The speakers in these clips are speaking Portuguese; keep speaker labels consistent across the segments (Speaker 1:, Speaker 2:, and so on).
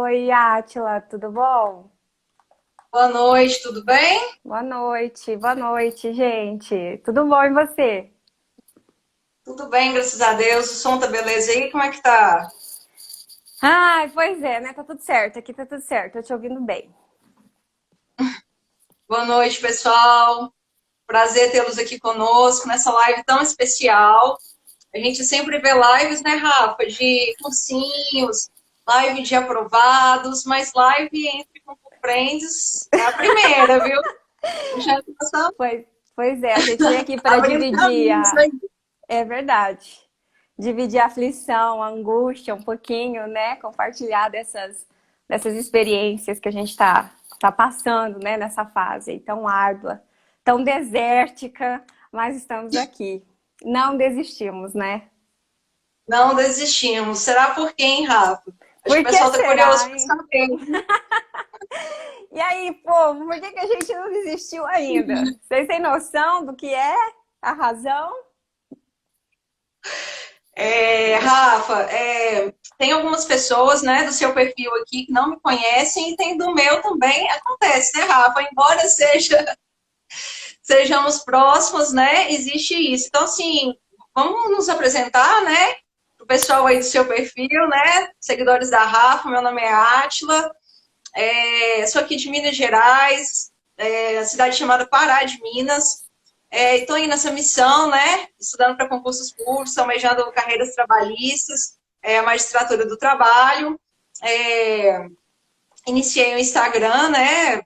Speaker 1: Oi, Átila, tudo bom?
Speaker 2: Boa noite, tudo bem?
Speaker 1: Boa noite, gente. Tudo bom e você?
Speaker 2: Tudo bem, graças a Deus. O som tá beleza aí? Como é que tá?
Speaker 1: Ai, pois é, né? Tá tudo certo, aqui tá tudo certo, tô te ouvindo bem.
Speaker 2: Boa noite, pessoal. Prazer tê-los aqui conosco nessa live tão especial. A gente sempre vê lives, né, Rafa, de cursinhos, live de aprovados, mas live entre concorrentes é a primeira, viu? Já passamos,
Speaker 1: Pois, pois é, a gente vem aqui para
Speaker 2: abrindo
Speaker 1: dividir
Speaker 2: caminhos
Speaker 1: a.
Speaker 2: aí.
Speaker 1: É verdade. Dividir a aflição, a angústia um pouquinho, né? Compartilhar dessas experiências que a gente tá passando, né? Nessa fase aí tão árdua, tão desértica, mas estamos aqui. Não desistimos, né?
Speaker 2: Não desistimos. Será por quê, hein, Rafa? Acho que o
Speaker 1: Por que
Speaker 2: pessoal tá curioso
Speaker 1: será,
Speaker 2: para
Speaker 1: hein?
Speaker 2: saber.
Speaker 1: E aí, povo, por que a gente não desistiu ainda? Vocês têm noção do que é a razão?
Speaker 2: Rafa, tem algumas pessoas, né, do seu perfil aqui que não me conhecem e tem do meu também. Acontece, né, Rafa? Embora sejamos próximos, né, existe isso. Então, assim, vamos nos apresentar, né, o pessoal aí do seu perfil, né, seguidores da Rafa. Meu nome é Átila, sou aqui de Minas Gerais, a cidade chamada Pará de Minas. Estou aí nessa missão, né? Estudando para concursos públicos, almejando carreiras trabalhistas, a magistratura do trabalho. É, iniciei o Instagram, né?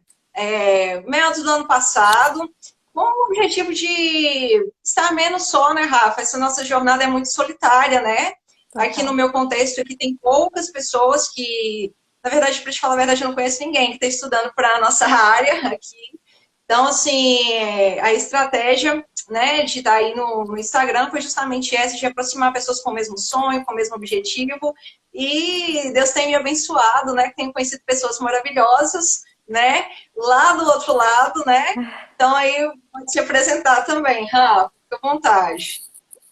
Speaker 2: Meados do ano passado, com o objetivo de estar menos só, né, Rafa? Essa nossa jornada é muito solitária, né? Aqui no
Speaker 1: Total.
Speaker 2: meu contexto, aqui tem poucas pessoas que, na verdade, para te falar a verdade, eu não conheço ninguém que está estudando para a nossa área aqui. Então, assim, a estratégia, né, de estar aí no Instagram foi justamente essa, de aproximar pessoas com o mesmo sonho, com o mesmo objetivo. E Deus tem me abençoado, né, que tenho conhecido pessoas maravilhosas, né, lá do outro lado, né. Então, aí eu vou te apresentar também, Rafa, fica à vontade.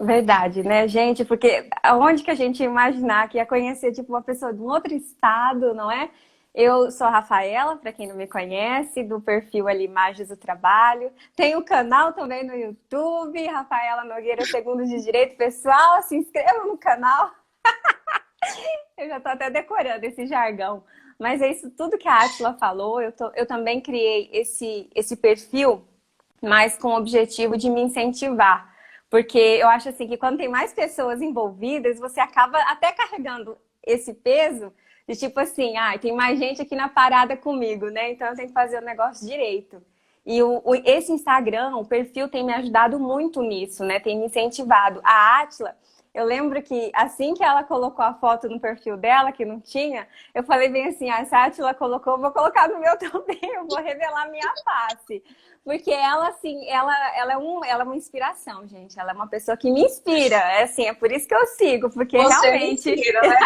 Speaker 1: Verdade, né, gente? Porque aonde que a gente ia imaginar que ia conhecer, tipo, uma pessoa de um outro estado, não é? Eu sou a Rafaela, para quem não me conhece, do perfil ali Imagens do Trabalho. Tem o canal também no YouTube, Rafaela Nogueira Segundos de Direito. Pessoal, se inscrevam no canal. Eu já tô até decorando esse jargão. Mas é isso tudo que a Átila falou. Eu também criei esse perfil, mas com o objetivo de me incentivar. Porque eu acho assim que quando tem mais pessoas envolvidas, você acaba até carregando esse peso de tipo assim, ah, tem mais gente aqui na parada comigo, né? Então eu tenho que fazer o negócio direito. E esse Instagram, o perfil tem me ajudado muito nisso, né? Tem me incentivado. A Átila, eu lembro que assim que ela colocou a foto no perfil dela, que não tinha, eu falei bem assim, ah, se a Átila colocou, eu vou colocar no meu também, eu vou revelar minha face. Porque ela, assim, ela é uma inspiração, gente. Ela é uma pessoa que me inspira. É assim, é por isso que eu sigo, porque
Speaker 2: Você me
Speaker 1: realmente
Speaker 2: inspira, né?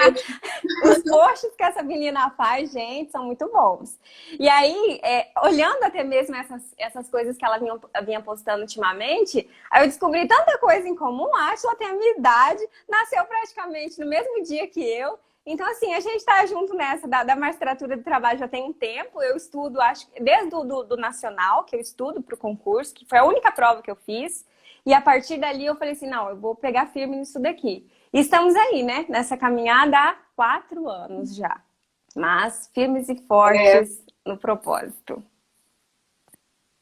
Speaker 1: os posts que essa menina faz, gente, são muito bons. E aí, olhando até mesmo essas coisas que ela vinha postando ultimamente, aí eu descobri tanta coisa em comum. Acho ela tem a minha idade, nasceu praticamente no mesmo dia que eu. Então, assim, a gente está junto nessa da magistratura do trabalho já tem um tempo. Eu estudo, acho que desde do nacional, que eu estudo para o concurso, que foi a única prova que eu fiz. E a partir dali eu falei assim, não, eu vou pegar firme nisso daqui. E estamos aí, né? Nessa caminhada há 4 anos já. Mas firmes e fortes no propósito.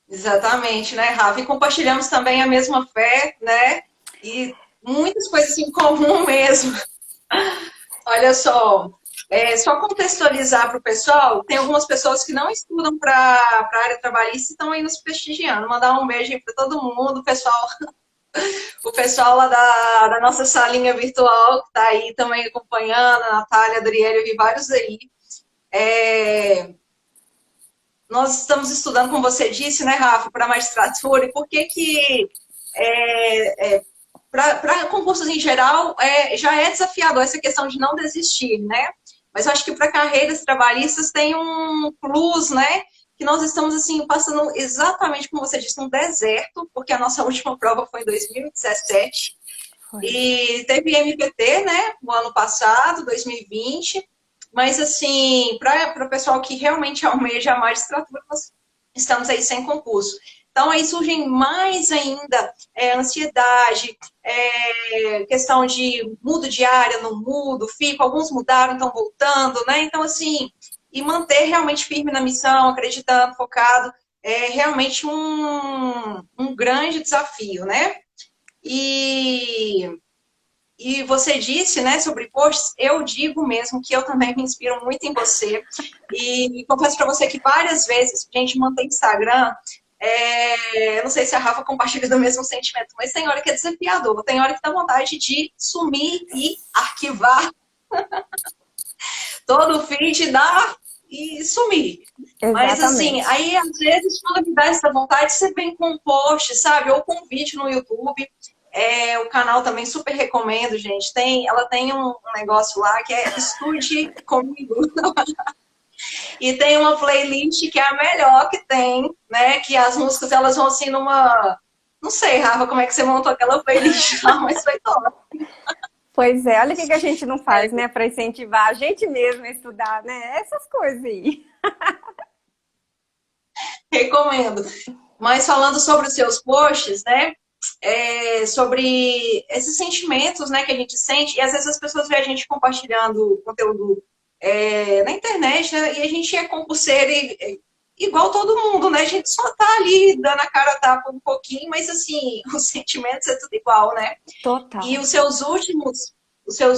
Speaker 2: Exatamente, né, Rafa? E compartilhamos também a mesma fé, né? E muitas coisas em comum mesmo. Olha só, só contextualizar para o pessoal, tem algumas pessoas que não estudam para a área trabalhista e estão aí nos prestigiando. Mandar um beijo aí para todo mundo, o pessoal lá da nossa salinha virtual que está aí também acompanhando, a Natália, a Adriele, eu vi vários aí. É, nós estamos estudando, como você disse, né, Rafa, para magistratura, e por que que para concursos em geral, já é desafiador essa questão de não desistir, né? Mas eu acho que para carreiras trabalhistas tem um plus, né? Que nós estamos, assim, passando exatamente como você disse, um deserto, porque a nossa última prova foi em 2017.
Speaker 1: Foi.
Speaker 2: E teve MPT, né? No ano passado, 2020. Mas, assim, para o pessoal que realmente almeja a magistratura, nós estamos aí sem concurso. Então, aí surgem mais ainda ansiedade, questão de mudo de área, não mudo, fico, alguns mudaram, estão voltando, né? Então, assim, e manter realmente firme na missão, acreditando, focado, é realmente um grande desafio, né? E você disse, né, sobre posts, eu digo mesmo que eu também me inspiro muito em você. E confesso para você que várias vezes a gente mantém Instagram. Eu não sei se a Rafa compartilha do mesmo sentimento, mas tem hora que é desafiador, tem hora que dá vontade de sumir e arquivar todo o feed, dar e sumir. Mas assim,
Speaker 1: Exatamente.
Speaker 2: aí às vezes quando me dá essa vontade, você vem com um post, sabe? Ou com um vídeo no YouTube. O canal também super recomendo, gente. Ela tem um negócio lá que é Estude Comigo. E tem uma playlist que é a melhor que tem, né? Que as músicas elas vão assim numa. Não sei, Rafa, como é que você montou aquela playlist lá, mas foi top.
Speaker 1: Pois é, olha o que que a gente não faz, né, para incentivar a gente mesmo a estudar, né? Essas coisas aí.
Speaker 2: Recomendo. Mas falando sobre os seus posts, né? Sobre esses sentimentos, né, que a gente sente, e às vezes as pessoas veem a gente compartilhando conteúdo na internet, né, e a gente é concurseiro igual todo mundo, né? A gente só tá ali dando a cara a tapa um pouquinho, mas assim, os sentimentos é tudo igual, né? E
Speaker 1: Total.
Speaker 2: os seus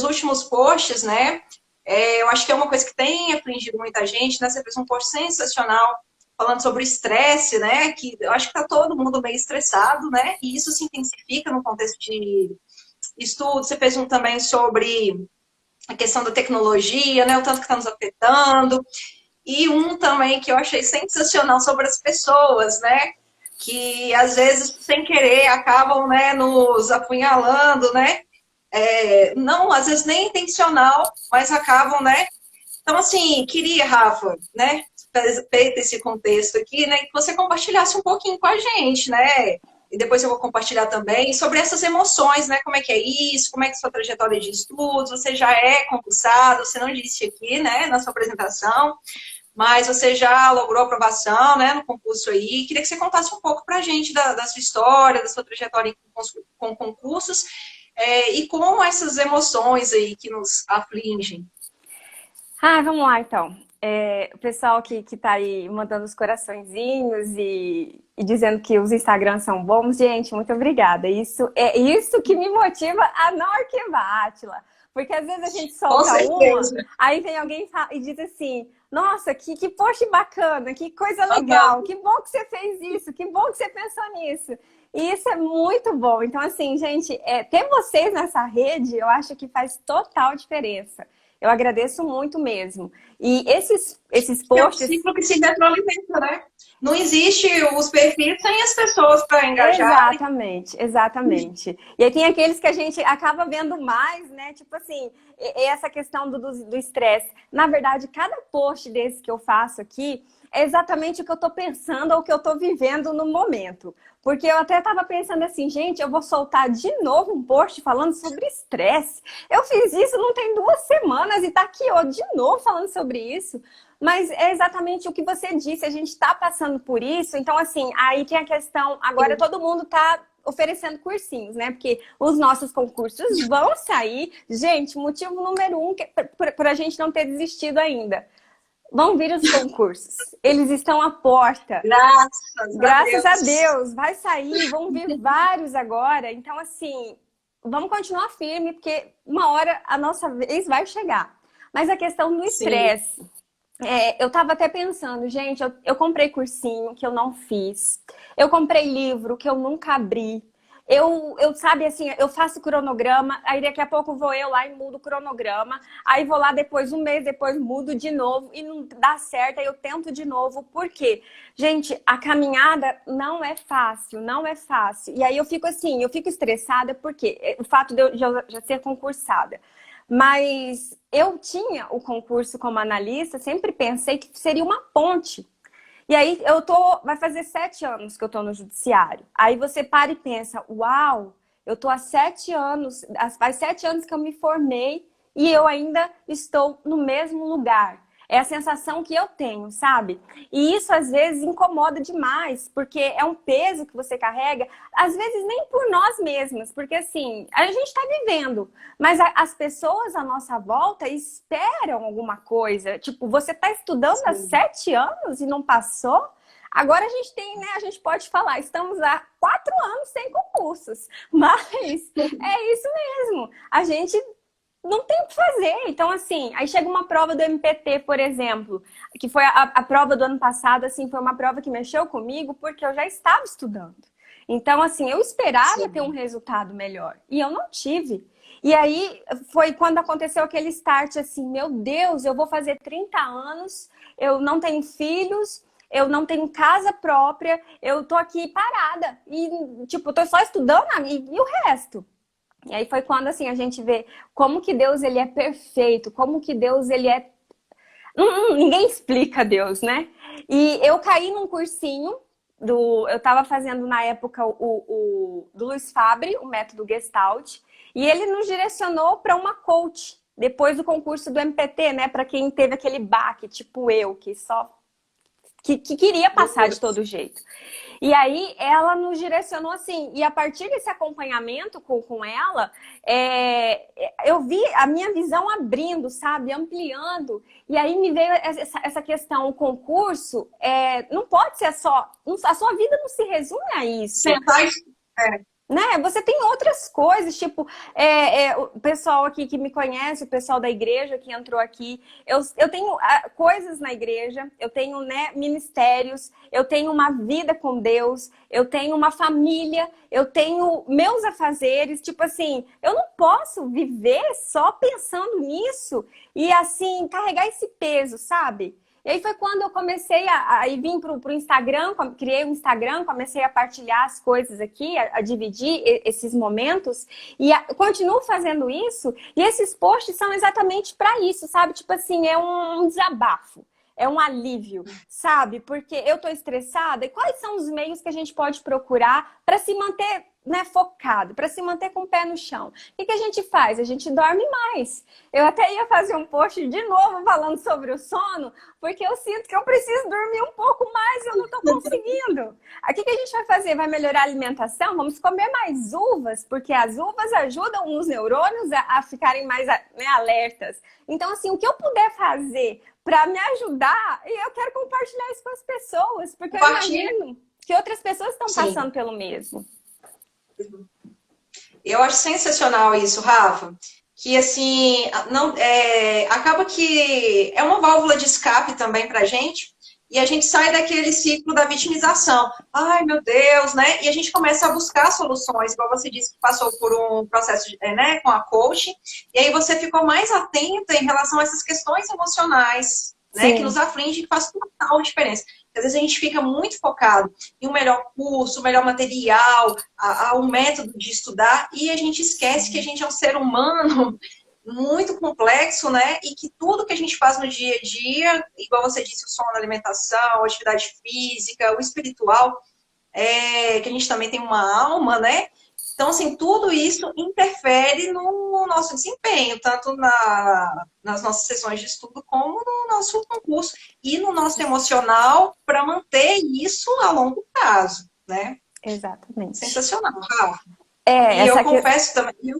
Speaker 2: últimos posts, né? Eu acho que é uma coisa que tem afligido muita gente, né? Você fez um post sensacional falando sobre o estresse, né? Que eu acho que está todo mundo meio estressado, né? E isso se intensifica no contexto de estudo. Você fez um também sobre a questão da tecnologia, né? O tanto que está nos afetando. E um também que eu achei sensacional sobre as pessoas, né? Que às vezes, sem querer, acabam, né, nos apunhalando, né? Não, às vezes nem intencional, mas acabam, né? Então, assim, queria, Rafa, né, feito esse contexto aqui, né, que você compartilhasse um pouquinho com a gente, né? E depois eu vou compartilhar também sobre essas emoções, né? Como é que é isso? Como é que é a sua trajetória de estudos? Você já é concursado, você não disse aqui, né, na sua apresentação, mas você já logrou aprovação, né, no concurso aí. Queria que você contasse um pouco pra gente da sua história, da sua trajetória com concursos, e com essas emoções aí que nos afligem.
Speaker 1: Ah, vamos lá então. O pessoal que tá aí mandando os coraçõezinhos e dizendo que os Instagrams são bons, gente, muito obrigada. Isso é isso que me motiva a não arquivar, Átila. Porque às vezes a gente
Speaker 2: Com
Speaker 1: solta uma,
Speaker 2: certeza.
Speaker 1: aí vem alguém e diz assim: Nossa, que post bacana, que coisa legal,
Speaker 2: Uhum.
Speaker 1: que bom que você fez isso, que bom que você pensou nisso. E isso é muito bom. Então, assim, gente, ter vocês nessa rede, eu acho que faz total diferença. Eu agradeço muito mesmo. E esses
Speaker 2: É um
Speaker 1: posts.
Speaker 2: ciclo que se retroalimenta, né? Não existe os perfis sem as pessoas para engajarem.
Speaker 1: Exatamente, exatamente. E aí tem aqueles que a gente acaba vendo mais, né? Tipo assim, essa questão do estresse. Na verdade, cada post desse que eu faço aqui é exatamente o que eu tô pensando ou o que eu tô vivendo no momento. Porque eu até tava pensando assim, gente, eu vou soltar de novo um post falando sobre estresse. Eu fiz isso não tem 2 semanas e tá aqui, ó, de novo falando sobre isso. Mas é exatamente o que você disse, a gente está passando por isso. Então, assim, aí tem a questão. Agora todo mundo está oferecendo cursinhos, né? Porque os nossos concursos vão sair. Gente, motivo número 1 para a gente não ter desistido ainda. Vão vir os concursos. Eles estão à porta.
Speaker 2: Graças a
Speaker 1: Graças a
Speaker 2: Deus.
Speaker 1: Deus, vai sair, vão vir vários agora. Então, assim, vamos continuar firme, porque uma hora a nossa vez vai chegar. Mas a questão do
Speaker 2: Sim.
Speaker 1: estresse. Eu tava até pensando, gente, eu comprei cursinho que eu não fiz. Eu comprei livro que eu nunca abri. Sabe assim, eu faço cronograma, aí daqui a pouco vou eu lá e mudo o cronograma. Aí vou lá depois, um mês depois, mudo de novo e não dá certo, aí eu tento de novo. Por quê? Gente, a caminhada não é fácil, não é fácil. E aí eu fico assim, eu fico estressada porque o fato de eu já ser concursada. Mas eu tinha o concurso como analista, sempre pensei que seria uma ponte. E aí vai fazer 7 anos que eu tô no judiciário. Aí você para e pensa, uau, eu tô há 7 anos, faz 7 anos que eu me formei e eu ainda estou no mesmo lugar. É a sensação que eu tenho, sabe? E isso às vezes incomoda demais, porque é um peso que você carrega, às vezes nem por nós mesmas, porque assim, a gente está vivendo, mas as pessoas à nossa volta esperam alguma coisa. Tipo, você está estudando há
Speaker 2: Sim.
Speaker 1: 7 anos e não passou? Agora a gente tem, né? A gente pode falar, estamos há 4 anos sem concursos, mas é isso mesmo. A gente não tem o que fazer. Então, assim, aí chega uma prova do MPT, por exemplo, que foi a prova do ano passado, assim, foi uma prova que mexeu comigo porque eu já estava estudando. Então, assim, eu esperava ter um
Speaker 2: Sim.
Speaker 1: resultado melhor e eu não tive. E aí foi quando aconteceu aquele start, assim, meu Deus, eu vou fazer 30 anos, eu não tenho filhos, eu não tenho casa própria, eu tô aqui parada e, tipo, tô só estudando e o resto? E aí foi quando assim a gente vê como que Deus ele é perfeito, como que Deus ele é ninguém explica Deus, né? E eu caí num cursinho eu estava fazendo na época do Luiz Fabre, o método Gestalt, e ele nos direcionou para uma coach depois do concurso do MPT, né? Para quem teve aquele baque, tipo eu, que só que queria passar de todo jeito. E aí ela nos direcionou assim, e a partir desse acompanhamento com ela, eu vi a minha visão abrindo, sabe, ampliando, e aí me veio essa questão, o concurso não pode ser só, a sua vida não se resume a isso.
Speaker 2: Sentar e...
Speaker 1: Né? Você tem outras coisas, tipo, o pessoal aqui que me conhece, o pessoal da igreja que entrou aqui, eu tenho coisas na igreja, eu tenho, né, ministérios, eu tenho uma vida com Deus, eu tenho uma família, eu tenho meus afazeres, tipo assim, eu não posso viver só pensando nisso e, assim, carregar esse peso, sabe? E aí foi quando eu comecei a vir para o Instagram, criei um Instagram, comecei a partilhar as coisas aqui, a dividir esses momentos, e continuo fazendo isso, e esses posts são exatamente para isso, sabe? Tipo assim, é um desabafo, é um alívio, sabe? Porque eu tô estressada, e quais são os meios que a gente pode procurar para se manter, né, focado, para se manter com o pé no chão? O que a gente faz? A gente dorme mais. Eu até ia fazer um post de novo falando sobre o sono, porque eu sinto que eu preciso dormir um pouco mais e eu não estou conseguindo. O que a gente vai fazer? Vai melhorar a alimentação? Vamos comer mais uvas, porque as uvas ajudam os neurônios a ficarem mais, né, alertas. Então, assim, o que eu puder fazer para me ajudar, e eu quero compartilhar isso com as pessoas, porque eu imagino que outras pessoas estão passando pelo mesmo.
Speaker 2: Eu acho sensacional isso, Rafa. Que assim, não, acaba que é uma válvula de escape também pra gente, e a gente sai daquele ciclo da vitimização. Ai, meu Deus, né? E a gente começa a buscar soluções, igual você disse que passou por um processo, né, com a coach, e aí você ficou mais atenta em relação a essas questões emocionais, né, que nos afligem, que faz total diferença. Às vezes a gente fica muito focado em um melhor curso, um melhor material, a um método de estudar, e a gente esquece que a gente é um ser humano muito complexo, né? E que tudo que a gente faz no dia a dia, igual você disse, o sono, a alimentação, a atividade física, o espiritual, que a gente também tem uma alma, né? Então, assim, tudo isso interfere no nosso desempenho, tanto nas nossas sessões de estudo, como no nosso concurso e no nosso emocional, para manter isso a longo prazo, né?
Speaker 1: Exatamente.
Speaker 2: Sensacional, Rafa. E eu confesso também, eu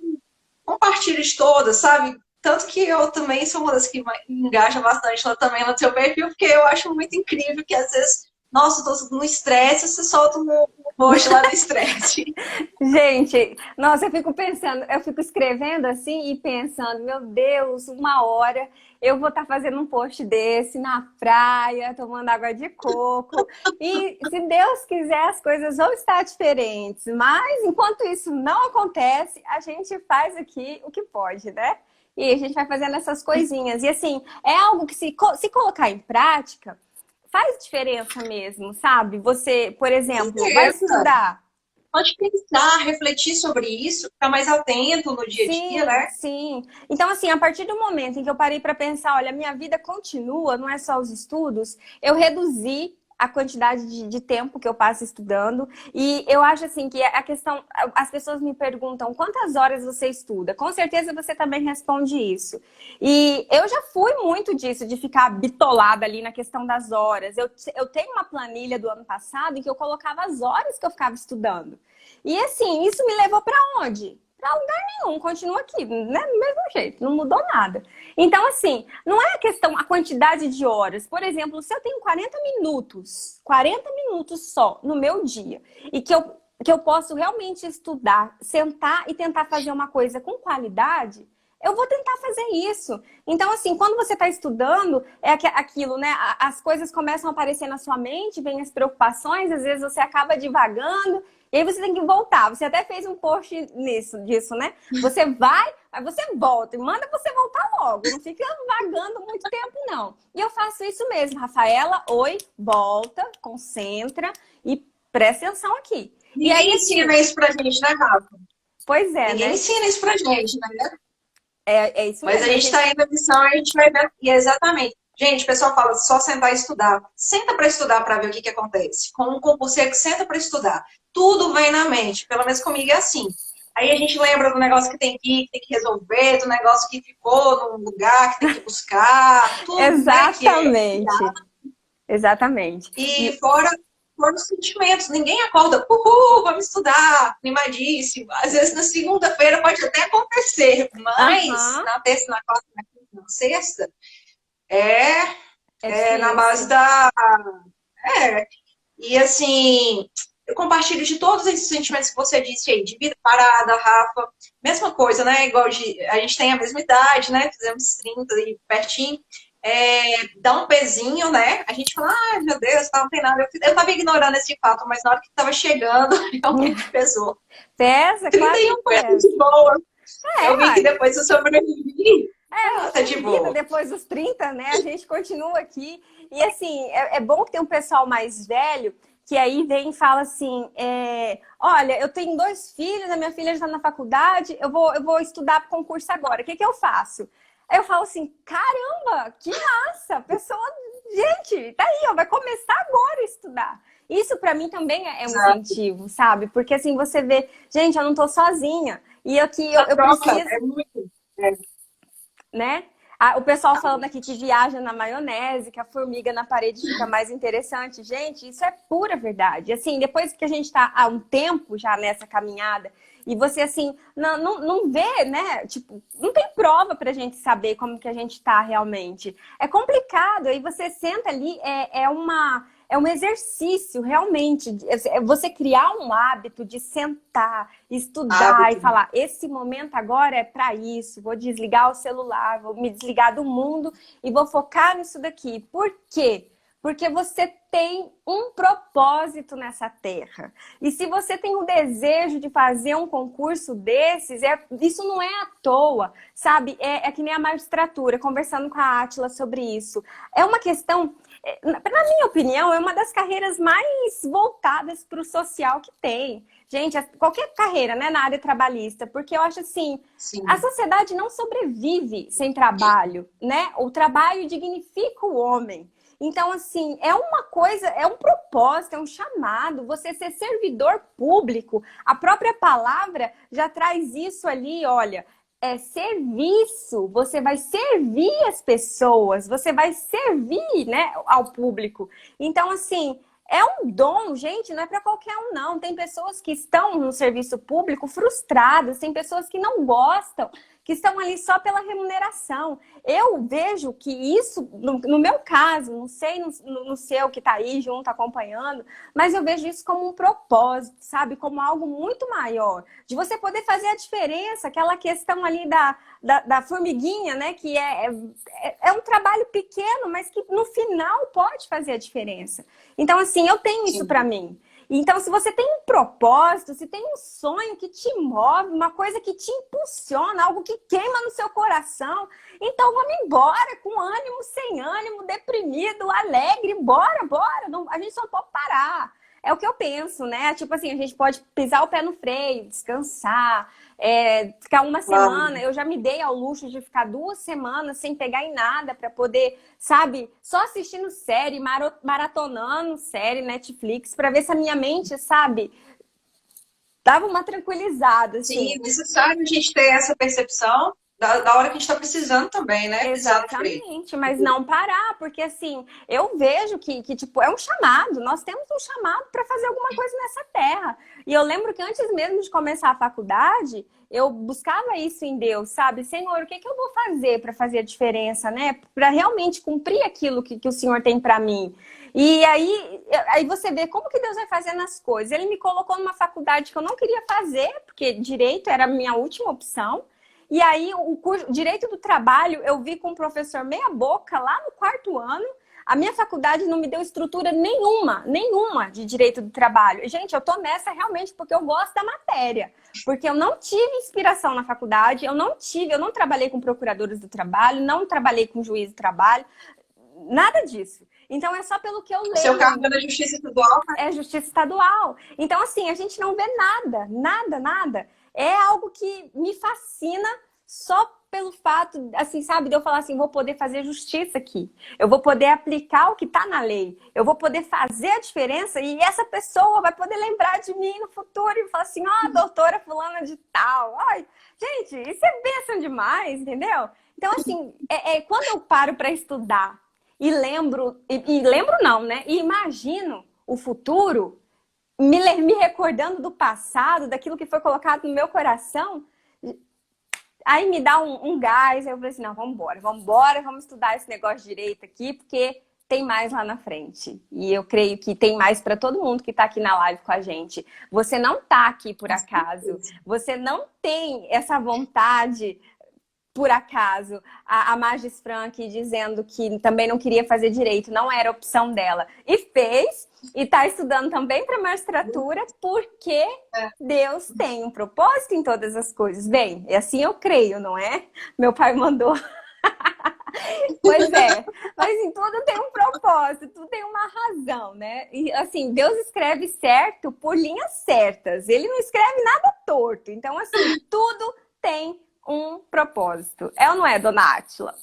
Speaker 2: compartilho de todas, sabe? Tanto que eu também sou uma das que me engaja bastante lá também no seu perfil, porque eu acho muito incrível que às vezes, nossa, eu tô no estresse, você solta um post lá no estresse.
Speaker 1: Gente, nossa, eu fico pensando, eu fico escrevendo assim e pensando, meu Deus, uma hora eu vou estar fazendo um post desse na praia, tomando água de coco. E se Deus quiser, as coisas vão estar diferentes. Mas enquanto isso não acontece, a gente faz aqui o que pode, né? E a gente vai fazendo essas coisinhas. E assim, é algo que se colocar em prática, faz diferença mesmo, sabe? Você, por exemplo, vai estudar.
Speaker 2: Pode pensar, refletir sobre isso, ficar mais atento no dia a dia, né?
Speaker 1: Sim. Então, assim, a partir do momento em que eu parei para pensar, olha, minha vida continua, não é só os estudos, eu reduzi a quantidade de tempo que eu passo estudando. E eu acho assim que a questão, as pessoas me perguntam quantas horas você estuda. Com certeza você também responde isso. E eu já fui muito disso, de ficar bitolada ali na questão das horas. Eu tenho uma planilha do ano passado em que eu colocava as horas que eu ficava estudando. E assim, isso me levou para onde? Para lugar nenhum, continua aqui, né? Do mesmo jeito, não mudou nada. Então, assim, não é a questão, a quantidade de horas. Por exemplo, se eu tenho 40 minutos só no meu dia, e que eu posso realmente estudar, sentar e tentar fazer uma coisa com qualidade, eu vou tentar fazer isso. Então, assim, quando você está estudando, é aquilo, né? As coisas começam a aparecer na sua mente, vem as preocupações, às vezes você acaba divagando, e aí você tem que voltar. Você até fez um post disso, né? Você vai, aí você volta, e manda você voltar logo. Não fica vagando muito tempo, não. E eu faço isso mesmo. Rafaela, oi, volta, concentra e presta atenção aqui.
Speaker 2: Ninguém
Speaker 1: e aí,
Speaker 2: ensina isso pra gente, né, Rafa?
Speaker 1: Pois é,
Speaker 2: Ninguém
Speaker 1: né?
Speaker 2: ensina isso pra gente, né?
Speaker 1: É isso
Speaker 2: Mas
Speaker 1: mesmo.
Speaker 2: a gente está indo na missão, a gente vai ver. E exatamente. Gente, o pessoal fala só sentar e estudar. Senta para estudar para ver o que acontece. Com um concurseiro que senta para estudar. Tudo vem na mente. Pelo menos comigo é assim. Aí a gente lembra do negócio que tem que ir, que tem que resolver, do negócio que ficou num lugar, que tem que buscar. Tudo,
Speaker 1: Exatamente.
Speaker 2: Né,
Speaker 1: Exatamente.
Speaker 2: e fora os sentimentos. Ninguém acorda, uhul, vamos estudar, animadíssimo. Às vezes na segunda-feira pode até acontecer, mas na terça, na quarta, na quinta, na sexta, é na base da... E assim, eu compartilho de todos esses sentimentos que você disse aí, de vida parada, Rafa. Mesma coisa, né? Igual a gente tem a mesma idade, né? Fizemos 30 ali pertinho. Dá um pezinho, né? A gente fala, ai meu Deus, não tem nada. Eu tava ignorando esse fato, mas na hora que tava chegando, realmente pesou.
Speaker 1: Pesa, claro que
Speaker 2: 31 foi
Speaker 1: pesa.
Speaker 2: de boa. Eu vi que
Speaker 1: Mas
Speaker 2: depois eu sobrevivi.
Speaker 1: a gente
Speaker 2: Tá de
Speaker 1: tem vida
Speaker 2: boa.
Speaker 1: depois dos 30, né? A gente continua aqui. E assim, é bom que tem um pessoal mais velho que aí vem e fala assim: olha, eu tenho 2 filhos, a minha filha já está na faculdade, eu vou estudar para concurso agora, o que eu faço? Aí eu falo assim: caramba, que massa! A pessoa, gente, tá aí, ó, vai começar agora a estudar. Isso para mim também é um incentivo, sabe? Porque assim, você vê, gente, eu não tô sozinha. E aqui eu preciso.
Speaker 2: É muito.
Speaker 1: Né? O pessoal falando aqui que viaja na maionese, que a formiga na parede fica mais interessante. Gente, isso é pura verdade. Assim, depois que a gente está há um tempo já nessa caminhada e você, assim, não vê, né? Tipo, não tem prova pra gente saber como que a gente tá realmente. É complicado. Aí você senta ali, é um exercício, realmente. Você criar um hábito de sentar, estudar e falar: esse momento agora é para isso, vou desligar o celular, vou me desligar do mundo e vou focar nisso daqui. Por quê? Porque você tem um propósito nessa terra. E se você tem o desejo de fazer um concurso desses, isso não é à toa, sabe? É que nem a magistratura, conversando com a Átila sobre isso. É uma questão... Na minha opinião, é uma das carreiras mais voltadas para o social que tem. Gente, qualquer carreira, né, na área trabalhista, porque eu acho assim,
Speaker 2: Sim.
Speaker 1: A sociedade não sobrevive sem trabalho, né? O trabalho dignifica o homem. Então, assim, é uma coisa, é um propósito, é um chamado. Você ser servidor público, a própria palavra já traz isso ali, olha... É serviço, você vai servir as pessoas, você vai servir, né, ao público. Então, assim, é um dom, gente, não é para qualquer um, não. Tem pessoas que estão no serviço público frustradas, tem pessoas que não gostam, que estão ali só pela remuneração. Eu vejo que isso, no meu caso, não sei no seu que está aí junto acompanhando, mas eu vejo isso como um propósito, sabe? Como algo muito maior, de você poder fazer a diferença, aquela questão ali da formiguinha, né? Que é um trabalho pequeno, mas que no final pode fazer a diferença. Então, assim, eu tenho isso para mim. Então, se você tem um propósito, se tem um sonho que te move, uma coisa que te impulsiona, algo que queima no seu coração, então vamos embora, com ânimo, sem ânimo, deprimido, alegre, bora. A gente só pode parar. é o que eu penso, né? Tipo assim, a gente pode pisar o pé no freio, descansar, ficar uma semana. Eu já me dei ao luxo de ficar 2 semanas sem pegar em nada para poder, sabe, só assistindo série, maratonando série, Netflix, para ver se a minha mente, sabe, dava uma tranquilizada,
Speaker 2: Sim,
Speaker 1: assim.
Speaker 2: é necessário a gente ter essa percepção da hora que a gente está precisando também, né? Precisar do freio.
Speaker 1: Exatamente, mas não parar, porque assim, eu vejo que tipo, é um chamado, nós temos um chamado para fazer alguma coisa nessa terra. E eu lembro que antes mesmo de começar a faculdade, eu buscava isso em Deus, sabe? Senhor, o que que eu vou fazer para fazer a diferença, né? Para realmente cumprir aquilo que o Senhor tem para mim. E aí você vê como que Deus vai fazendo as coisas. Ele me colocou numa faculdade que eu não queria fazer, porque direito era a minha última opção. E aí, o curso Direito do Trabalho, eu vi com um professor meia boca lá no 4º ano. A minha faculdade não me deu estrutura nenhuma de Direito do Trabalho. Gente, eu tô nessa realmente porque eu gosto da matéria. Porque eu não tive inspiração na faculdade, eu não trabalhei com procuradores do trabalho, não trabalhei com juiz do trabalho, nada disso. Então é só pelo que eu leio.
Speaker 2: O seu cargo é da Justiça Estadual, né?
Speaker 1: É justiça estadual. Então, assim, a gente não vê nada. É algo que me fascina só pelo fato, assim, sabe, de eu falar assim, vou poder fazer justiça aqui. Eu vou poder aplicar o que está na lei. Eu vou poder fazer a diferença e essa pessoa vai poder lembrar de mim no futuro e falar assim, doutora fulana de tal. Ai, gente, isso é bênção demais, entendeu? Então, assim, quando eu paro para estudar e lembro não, né? E imagino o futuro, me recordando do passado, daquilo que foi colocado no meu coração, aí me dá um gás, aí eu falei assim, não, vamos estudar esse negócio de direito aqui, porque tem mais lá na frente. E eu creio que tem mais para todo mundo que está aqui na live com a gente. Você não está aqui por acaso, você não tem essa vontade por acaso, a Magis Frank dizendo que também não queria fazer direito, não era opção dela. E fez, e está estudando também para magistratura, porque Deus tem um propósito em todas as coisas. Bem, e assim eu creio, não é? Meu pai mandou. Pois é, mas em tudo tem um propósito, tudo tem uma razão, né? E assim, Deus escreve certo por linhas certas, ele não escreve nada torto. Então, assim, tudo tem um propósito. É ou não é, dona Átila?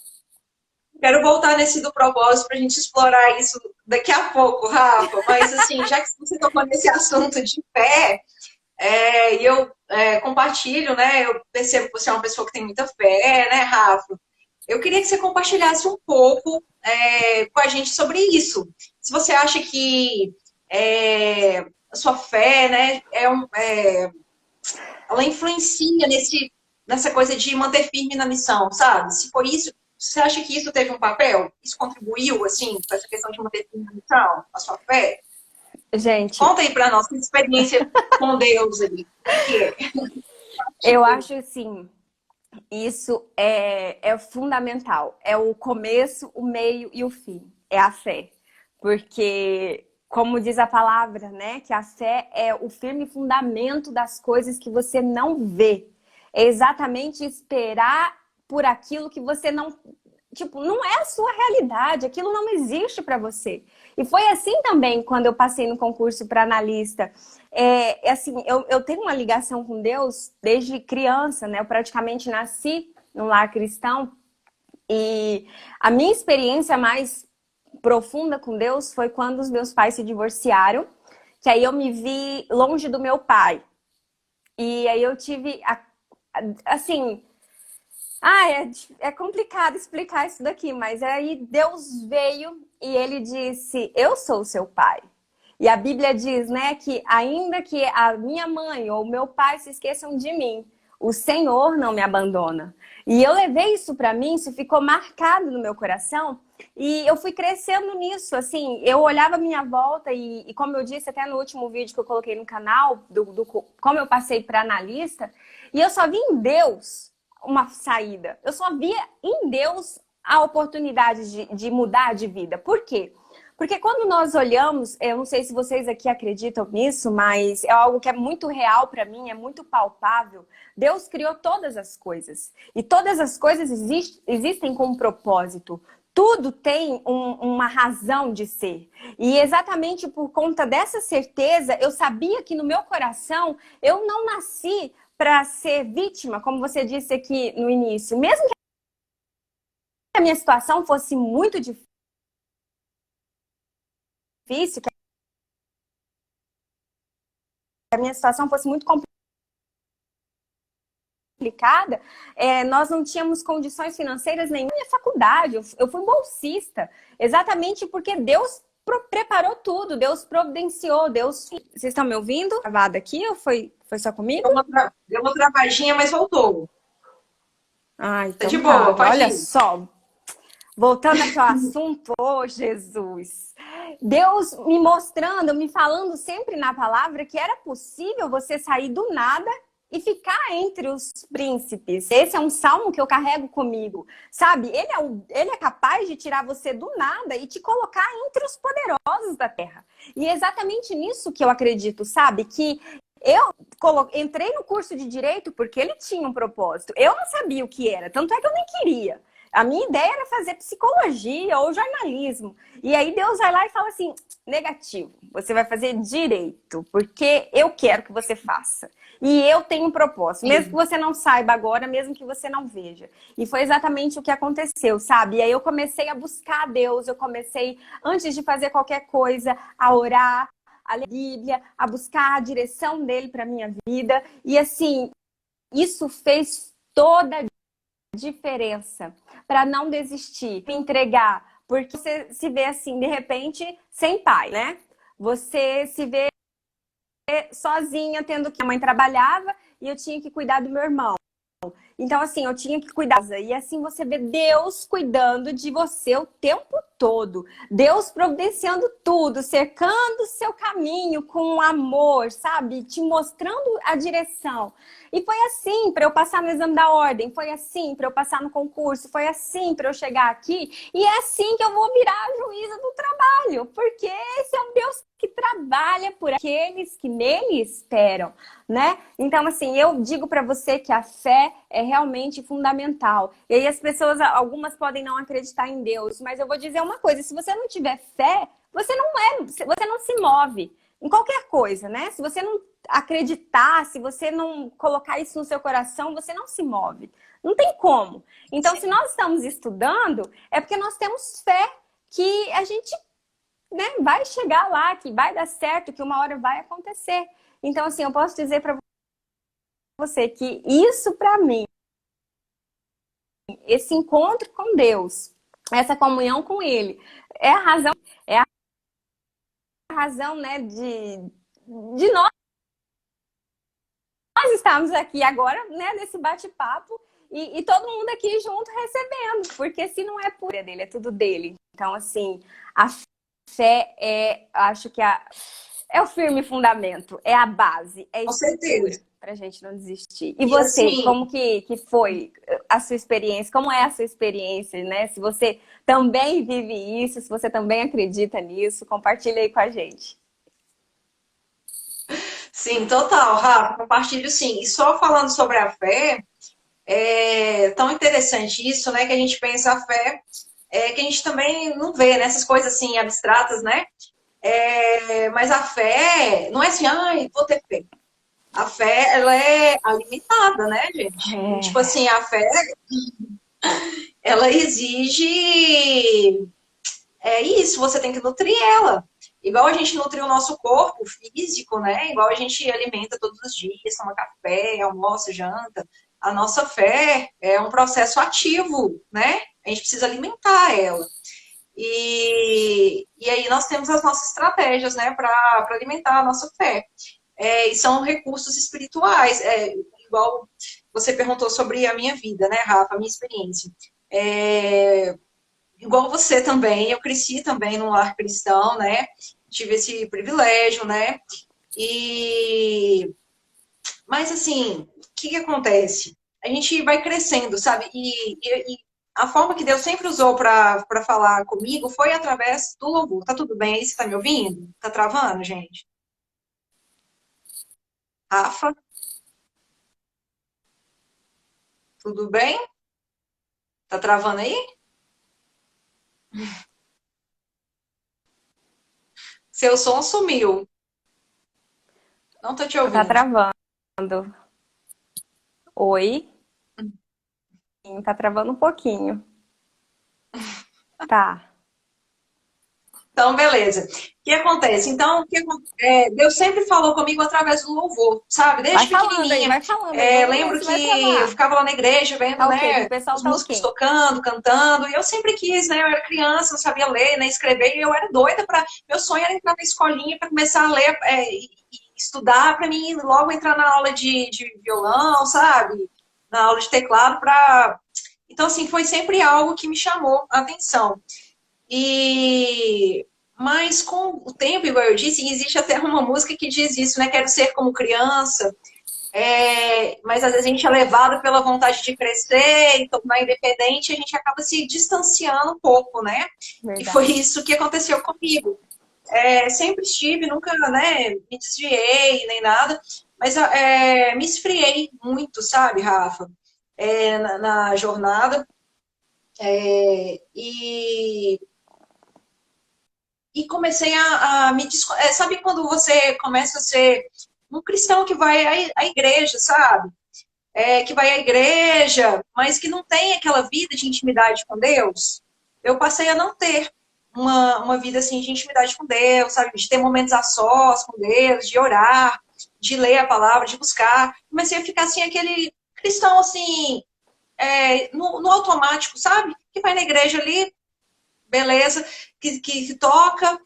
Speaker 2: Quero voltar nesse do propósito para a gente explorar isso daqui a pouco, Rafa. Mas, assim, já que você tocou nesse assunto de fé, e eu compartilho, né? Eu percebo que você é uma pessoa que tem muita fé, né, Rafa? Eu queria que você compartilhasse um pouco com a gente sobre isso. Se você acha que a sua fé, né, ela influencia nessa coisa de manter firme na missão, sabe? Se foi isso, você acha que isso teve um papel? Isso contribuiu, assim, com essa questão de manter firme na missão, a sua fé?
Speaker 1: Gente,
Speaker 2: conta aí pra nós, sua experiência com Deus ali.
Speaker 1: Eu acho assim, isso é fundamental. É o começo, o meio e o fim. É a fé. Porque, como diz a palavra, né? Que a fé é o firme fundamento das coisas que você não vê. É exatamente esperar por aquilo que você não... Tipo, não é a sua realidade. Aquilo não existe para você. E foi assim também quando eu passei no concurso para analista. Assim, eu tenho uma ligação com Deus desde criança, né? Eu praticamente nasci num lar cristão. E a minha experiência mais profunda com Deus foi quando os meus pais se divorciaram. Que aí eu me vi longe do meu pai. E aí eu tive, assim... é complicado explicar isso daqui, mas aí Deus veio e ele disse, eu sou o seu pai. E a Bíblia diz, né, que ainda que a minha mãe ou o meu pai se esqueçam de mim, o Senhor não me abandona. E eu levei isso para mim, isso ficou marcado no meu coração e eu fui crescendo nisso, assim, eu olhava a minha volta e como eu disse até no último vídeo que eu coloquei no canal, como eu passei para analista, e eu só vi em Deus uma saída. Eu só via em Deus a oportunidade de mudar de vida. Por quê? Porque quando nós olhamos, eu não sei se vocês aqui acreditam nisso, mas é algo que é muito real para mim, é muito palpável. Deus criou todas as coisas. E todas as coisas existem com um propósito. tudo tem uma razão de ser. E exatamente por conta dessa certeza, eu sabia que no meu coração eu não nasci para ser vítima, como você disse aqui no início. Mesmo que a minha situação fosse muito difícil, que a minha situação fosse muito complicada, nós não tínhamos condições financeiras nenhuma na minha faculdade. Eu fui bolsista, exatamente porque Deus preparou tudo, Deus providenciou, Deus... Vocês estão me ouvindo? Gravado aqui ou foi só comigo?
Speaker 2: Deu uma travadinha, mas voltou.
Speaker 1: Ah,
Speaker 2: Tá
Speaker 1: então
Speaker 2: de
Speaker 1: tá.
Speaker 2: boa, pode
Speaker 1: Olha
Speaker 2: ir.
Speaker 1: só, voltando aqui ao assunto, oh Jesus, Deus me mostrando, me falando sempre na palavra que era possível você sair do nada e ficar entre os príncipes. Esse é um salmo que eu carrego comigo, sabe? Ele é capaz de tirar você do nada e te colocar entre os poderosos da terra. E é exatamente nisso que eu acredito, sabe? Que eu entrei no curso de Direito porque ele tinha um propósito. Eu não sabia o que era, tanto é que eu nem queria. A minha ideia era fazer psicologia ou jornalismo. E aí Deus vai lá e fala assim, negativo, você vai fazer direito, porque eu quero que você faça. E eu tenho um propósito, mesmo que você não saiba agora, mesmo que você não veja. E foi exatamente o que aconteceu, sabe? E aí eu comecei a buscar a Deus, eu comecei, antes de fazer qualquer coisa, a orar, a ler a Bíblia, a buscar a direção dele para minha vida. E assim, isso fez toda a diferença para não desistir, me entregar, porque você se vê assim, de repente, sem pai, né? Você se vê sozinha, tendo que a mãe trabalhava e eu tinha que cuidar do meu irmão. Então, assim, eu tinha que cuidar. E assim você vê Deus cuidando de você o tempo todo. Deus providenciando tudo, cercando o seu caminho com amor, sabe? Te mostrando a direção. E foi assim para eu passar no exame da ordem, foi assim para eu passar no concurso, foi assim para eu chegar aqui. E é assim que eu vou virar a juíza do trabalho, porque esse é um Deus que trabalha por aqueles que nele esperam, né? Então, assim, eu digo para você que a fé é realmente fundamental. E aí as pessoas, algumas podem não acreditar em Deus, mas eu vou dizer uma coisa, se você não tiver fé, você não se move em qualquer coisa, né? Se você não acreditar, se você não colocar isso no seu coração, você não se move. Não tem como. Então, se nós estamos estudando, é porque nós temos fé que a gente, né, vai chegar lá, que vai dar certo, que uma hora vai acontecer. Então, assim, eu posso dizer para você que isso para mim, esse encontro com Deus, essa comunhão com Ele, é a razão, né, de nós estarmos aqui agora, né, nesse bate-papo e todo mundo aqui junto recebendo, porque se não é pura dele, é tudo dele. Então, assim, a fé acho que é o firme fundamento, é a base, é a
Speaker 2: Com
Speaker 1: estrutura
Speaker 2: certeza.
Speaker 1: para a gente não desistir. E
Speaker 2: E
Speaker 1: você,
Speaker 2: assim,
Speaker 1: como que foi a sua experiência? Como é a sua experiência, né? Se você também vive isso, se você também acredita nisso, compartilha aí com a gente.
Speaker 2: sim, total, Rafa, compartilho sim. E só falando sobre a fé, é tão interessante isso, né? Que a gente pensa a fé, que a gente também não vê, né? Essas coisas assim abstratas, né? Mas a fé não é assim, ai, vou ter fé. A fé, ela é alimentada, né, gente? E, tipo
Speaker 1: É,
Speaker 2: assim, a fé, ela exige isso, você tem que nutrir ela. Igual a gente nutre o nosso corpo físico, né? Igual a gente alimenta todos os dias, toma café, almoça, janta. A nossa fé é um processo ativo, né? A gente precisa alimentar ela. E aí nós temos as nossas estratégias, né, para alimentar a nossa fé. E são recursos espirituais, igual você perguntou sobre a minha vida, né, Rafa, a minha experiência. É, igual você também, eu cresci também num lar cristão, né? Tive esse privilégio, né? E mas assim, o que acontece? A gente vai crescendo, sabe? E a forma que Deus sempre usou para falar comigo foi através do louvor. Tá tudo bem aí? Você tá me ouvindo? Tá travando, gente? Rafa, tudo bem? Tá travando aí? Seu som sumiu. Não tô te
Speaker 1: Tá
Speaker 2: ouvindo.
Speaker 1: travando. Oi? Sim, tá travando um pouquinho. Tá.
Speaker 2: Então, beleza. O que acontece? Então, Deus sempre falou comigo através do louvor, sabe? Desde pequenininha.
Speaker 1: Vai falando aí, vamos ver
Speaker 2: Lembro
Speaker 1: se vai
Speaker 2: que eu
Speaker 1: travar.
Speaker 2: ficava lá na igreja vendo,
Speaker 1: Tá ok, que o
Speaker 2: né,
Speaker 1: pessoal
Speaker 2: os
Speaker 1: tá
Speaker 2: músicos
Speaker 1: ok.
Speaker 2: tocando, cantando. E eu sempre quis, né? Eu era criança, não sabia ler, nem escrever. E eu era doida para. Meu sonho era entrar na escolinha para começar a ler e estudar, para mim logo entrar na aula de violão, sabe? Na aula de teclado. Então, assim, foi sempre algo que me chamou a atenção. Mas com o tempo, igual eu disse, existe até uma música que diz isso, né? Quero ser como criança, mas às vezes a gente é levado pela vontade de crescer e tornar independente, a gente acaba se distanciando um pouco, né? E foi
Speaker 1: Verdade.
Speaker 2: isso que aconteceu comigo. Sempre estive, nunca, né, me desviei nem nada, mas me esfriei muito, sabe, Rafa, na jornada. E comecei a me sabe quando você começa a ser um cristão que vai à igreja, sabe? Que vai à igreja, mas que não tem aquela vida de intimidade com Deus. Eu passei a não ter uma vida assim de intimidade com Deus, sabe? De ter momentos a sós com Deus, de orar, de ler a palavra, de buscar. Comecei a ficar assim, aquele cristão assim, no automático, sabe? Que vai na igreja ali, beleza, que toca,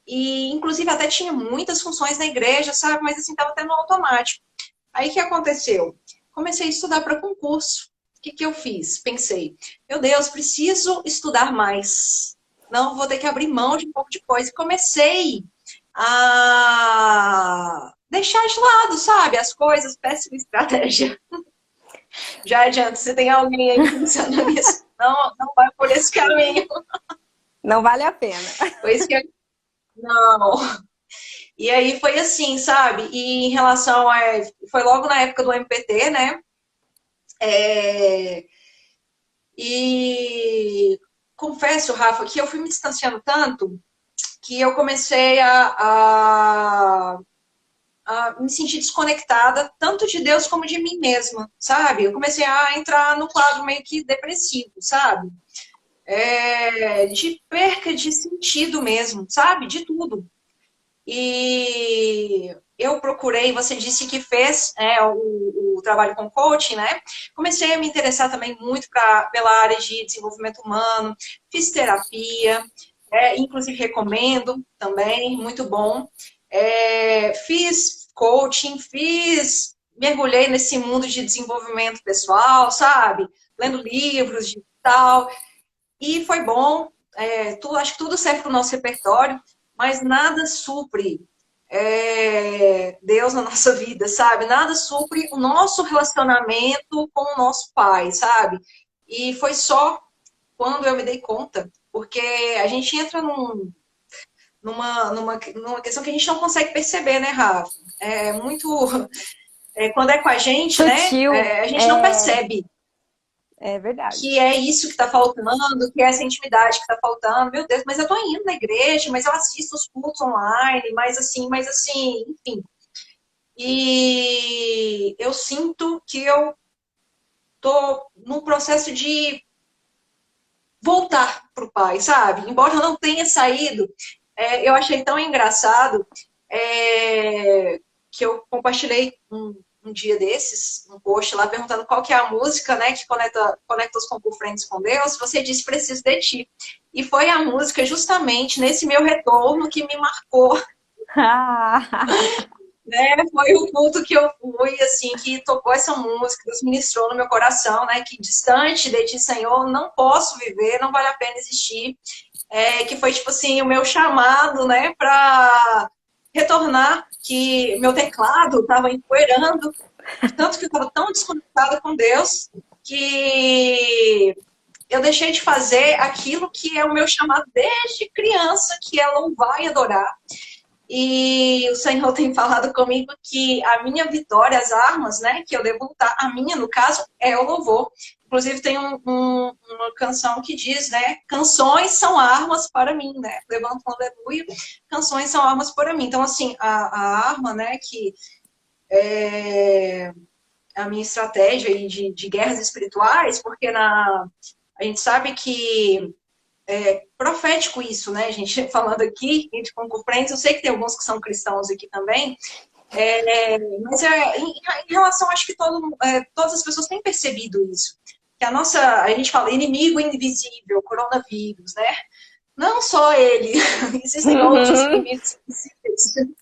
Speaker 2: e inclusive até tinha muitas funções na igreja, sabe? Mas assim, estava até no automático. Aí o que aconteceu? Comecei a estudar para concurso. O que eu fiz? Pensei, meu Deus, preciso estudar mais. Não, vou ter que abrir mão de um pouco de coisa. E comecei a deixar de lado, sabe? As coisas, péssima estratégia. Já adianta, você tem alguém aí pensando nisso. Não, não vai por esse caminho.
Speaker 1: Não vale a pena.
Speaker 2: Foi isso que não. E aí foi assim, sabe? E em relação a. Foi logo na época do MPT, né? É, e confesso, Rafa, que eu fui me distanciando tanto que eu comecei a me sentir desconectada, tanto de Deus como de mim mesma, sabe? Eu comecei a entrar no quadro meio que depressivo, sabe? De perca de sentido mesmo, sabe? De tudo. E eu procurei, você disse que fez o trabalho com coaching, né? Comecei a me interessar também muito pela área de desenvolvimento humano, fiz terapia, inclusive recomendo também, muito bom. Fiz coaching, mergulhei nesse mundo de desenvolvimento pessoal, sabe? Lendo livros de tal, e foi bom. Acho que tudo serve para o nosso repertório, mas nada supre Deus na nossa vida, sabe? Nada supre o nosso relacionamento com o nosso pai, sabe? E foi só quando eu me dei conta, porque a gente entra numa questão que a gente não consegue perceber, né, Rafa? É muito. Quando é com a gente, né?
Speaker 1: Sutil.
Speaker 2: A gente não percebe
Speaker 1: É verdade.
Speaker 2: que é isso que está faltando, que é essa intimidade que está faltando. Meu Deus, mas eu tô indo na igreja, mas eu assisto os cultos online, mas assim, enfim. E eu sinto que eu tô num processo de voltar pro pai, sabe? Embora eu não tenha saído, eu achei tão engraçado que eu compartilhei um dia desses, um post lá perguntando qual que é a música, né, que conecta os concorrentes com Deus. Você disse Preciso de Ti. E foi a música justamente nesse meu retorno que me marcou, né? Foi o culto que eu fui, assim, que tocou essa música, Deus ministrou no meu coração, né? Que distante de Ti, Senhor, não posso viver, não vale a pena existir. Que foi, tipo assim, o meu chamado, né, para retornar, que meu teclado estava empoeirando, tanto que eu estava tão desconectada com Deus, que eu deixei de fazer aquilo que é o meu chamado desde criança, que é louvar e adorar. E o Senhor tem falado comigo que a minha vitória, as armas, né, que eu devo lutar, a minha, no caso, é o louvor. Inclusive tem uma canção que diz, né? Canções são armas para mim, né? Levanta um aleluia, canções são armas para mim. Então, assim, a arma, né, que é a minha estratégia aí de guerras espirituais, porque a gente sabe que é profético isso, né, gente? Falando aqui, gente com concorrentes, eu sei que tem alguns que são cristãos aqui também, mas em relação, acho que todas as pessoas têm percebido isso. Que a gente fala inimigo invisível, coronavírus, né? Não só ele, existem outros inimigos invisíveis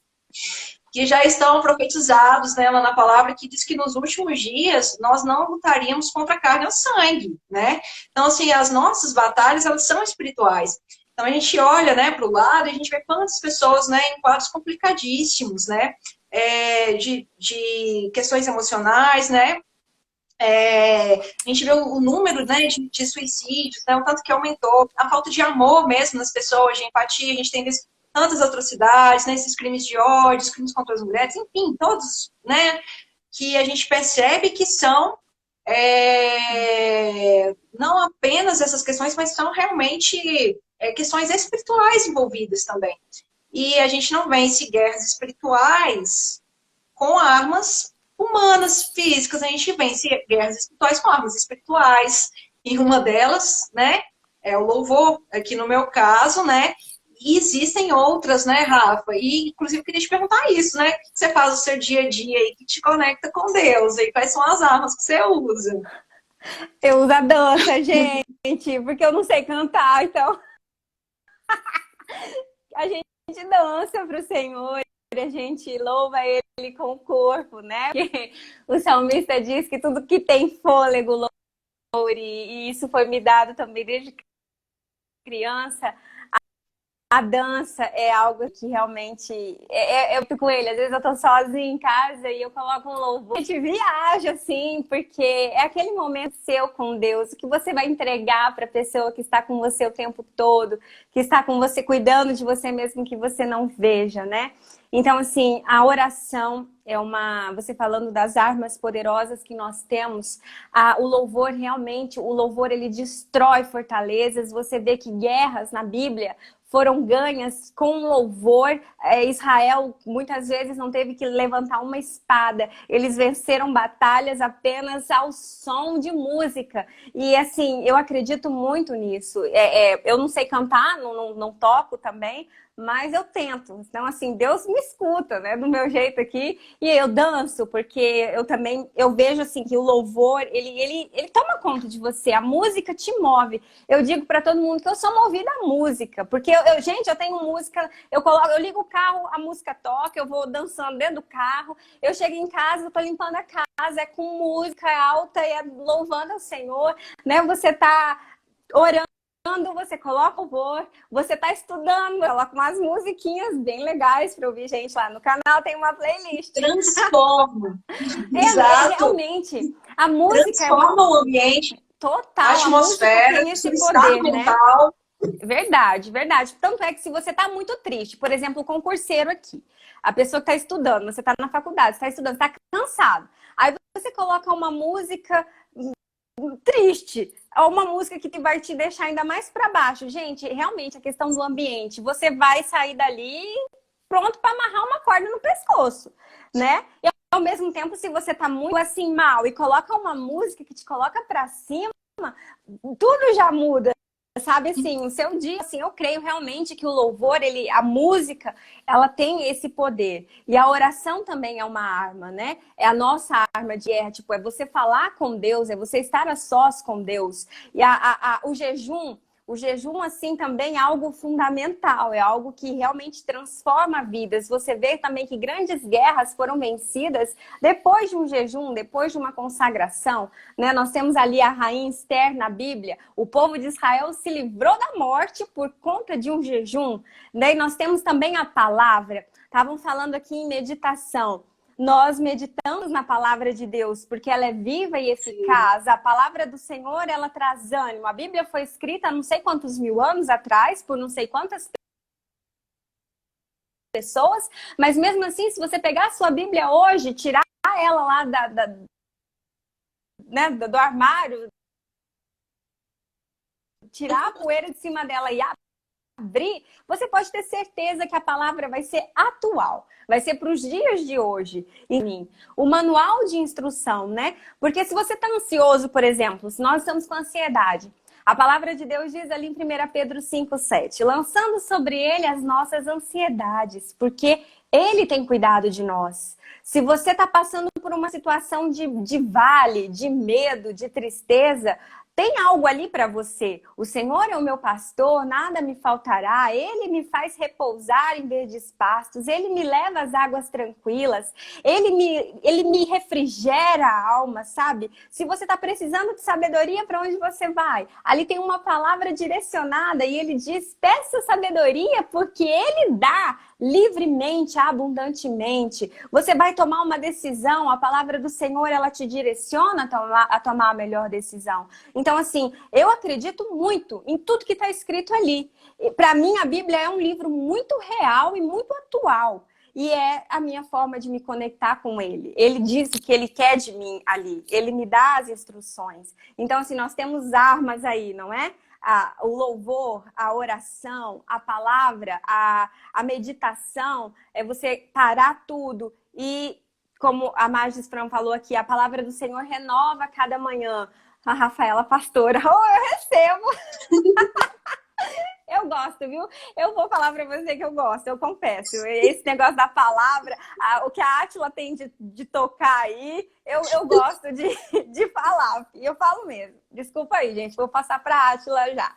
Speaker 2: que já estão profetizados, né, lá na palavra, que diz que nos últimos dias nós não lutaríamos contra a carne ou sangue, né? Então, assim, as nossas batalhas, elas são espirituais. Então, a gente olha, né, para o lado e a gente vê quantas pessoas, né, em quadros complicadíssimos, né, de questões emocionais, né, a gente vê o número, né, de suicídios, né, o tanto que aumentou, a falta de amor mesmo nas pessoas, de empatia, a gente tem visto tantas atrocidades, né, esses crimes de ódio, crimes contra as mulheres, enfim, todos, né, que a gente percebe que são não apenas essas questões, mas são realmente questões espirituais envolvidas também. E a gente não vence guerras espirituais com armas humanas, físicas, a gente vence guerras espirituais com armas espirituais, e uma delas, né, é o louvor, aqui no meu caso, né, e existem outras, né, Rafa, e inclusive eu queria te perguntar isso, né, o que você faz no seu dia a dia aí que te conecta com Deus, e quais são as armas que você usa?
Speaker 1: Eu uso a dança, gente, porque eu não sei cantar, então a gente dança para o Senhor, a gente louva Ele com o corpo, né? Porque o salmista diz que tudo que tem fôlego, louvor, e isso foi me dado também desde criança. A dança é algo que realmente... eu fico com ele, às vezes eu tô sozinha em casa e eu coloco um louvor. A gente viaja, assim, porque é aquele momento seu com Deus, que você vai entregar para a pessoa que está com você o tempo todo, que está com você, cuidando de você mesmo que você não veja, né? Então, assim, a oração é você falando das armas poderosas que nós temos, o louvor realmente, o louvor ele destrói fortalezas, você vê que guerras na Bíblia foram ganhas com louvor. Israel muitas vezes não teve que levantar uma espada. Eles venceram batalhas apenas ao som de música. E assim, eu acredito muito nisso. Eu não sei cantar, não toco também, mas eu tento. Então, assim, Deus me escuta, né? Do meu jeito aqui. E eu danço, porque eu vejo, assim, que o louvor, ele toma conta de você. A música te move. Eu digo para todo mundo que eu sou movida à música. Porque, gente, eu tenho música, eu ligo o carro, a música toca, eu vou dançando dentro do carro. Eu chego em casa, eu tô limpando a casa, é com música alta e é louvando ao Senhor, né? Você tá orando, você coloca o louvor, você tá estudando, coloca umas musiquinhas bem legais para ouvir, gente, lá no canal tem uma playlist.
Speaker 2: Transforma. Exato.
Speaker 1: Realmente, a música
Speaker 2: transforma o ambiente,
Speaker 1: total,
Speaker 2: a atmosfera,
Speaker 1: tem esse poder, né?
Speaker 2: mental.
Speaker 1: Verdade, verdade. Tanto é que se você tá muito triste, por exemplo, o concurseiro aqui, a pessoa que tá estudando, você tá na faculdade, você tá estudando, tá cansado. Aí você coloca uma música triste, uma música que vai te deixar ainda mais para baixo. Gente, realmente a questão do ambiente, você vai sair dali pronto para amarrar uma corda no pescoço, né? E ao mesmo tempo, se você tá muito assim mal e coloca uma música que te coloca para cima, tudo já muda. Sabe, assim, o seu dia, assim, eu creio realmente que o louvor, a música, ela tem esse poder. E a oração também é uma arma, né? É a nossa arma de guerra, tipo, é você falar com Deus, é você estar a sós com Deus. E o jejum, assim, também é algo fundamental, é algo que realmente transforma vidas. Você vê também que grandes guerras foram vencidas depois de um jejum, depois de uma consagração, né? Nós temos ali a rainha Esther na Bíblia. O povo de Israel se livrou da morte por conta de um jejum. Daí nós temos também a palavra. Estavam falando aqui em meditação. Nós meditamos na palavra de Deus, porque ela é viva e eficaz. A palavra do Senhor, ela traz ânimo. A Bíblia foi escrita há não sei quantos mil anos atrás, por não sei quantas pessoas, mas mesmo assim, se você pegar a sua Bíblia hoje, tirar ela lá né, do armário, tirar a poeira de cima dela e abrir, você pode ter certeza que a palavra vai ser atual, vai ser para os dias de hoje. E o manual de instrução, né? Porque se você está ansioso, por exemplo, se nós estamos com ansiedade, a palavra de Deus diz ali em 1 Pedro 5,7, lançando sobre ele as nossas ansiedades, porque ele tem cuidado de nós. Se você está passando por uma situação de vale, de medo, de tristeza, tem algo ali para você. O Senhor é o meu pastor, nada me faltará. Ele me faz repousar em verdes pastos. Ele me leva às águas tranquilas. Ele me refrigera a alma, sabe? Se você está precisando de sabedoria, para onde você vai? Ali tem uma palavra direcionada e ele diz, peça sabedoria porque ele dá livremente, abundantemente. Você vai tomar uma decisão, a palavra do Senhor, ela te direciona a tomar a melhor decisão. Então, assim, eu acredito muito em tudo que está escrito ali. Para mim, a Bíblia é um livro muito real e muito atual. E é a minha forma de me conectar com ele. Ele diz o que ele quer de mim ali. Ele me dá as instruções. Então, assim, nós temos armas aí, não é? O louvor, a oração, a palavra, a meditação, é você parar tudo e, como a Magis Fran falou aqui, a palavra do Senhor renova cada manhã. A Rafaela pastora, eu recebo! Eu gosto, viu? Eu vou falar pra você que eu gosto, eu confesso. Esse negócio da palavra, o que a Átila tem de tocar aí, eu gosto de falar. E eu falo mesmo. Desculpa aí, gente, vou passar pra Átila já.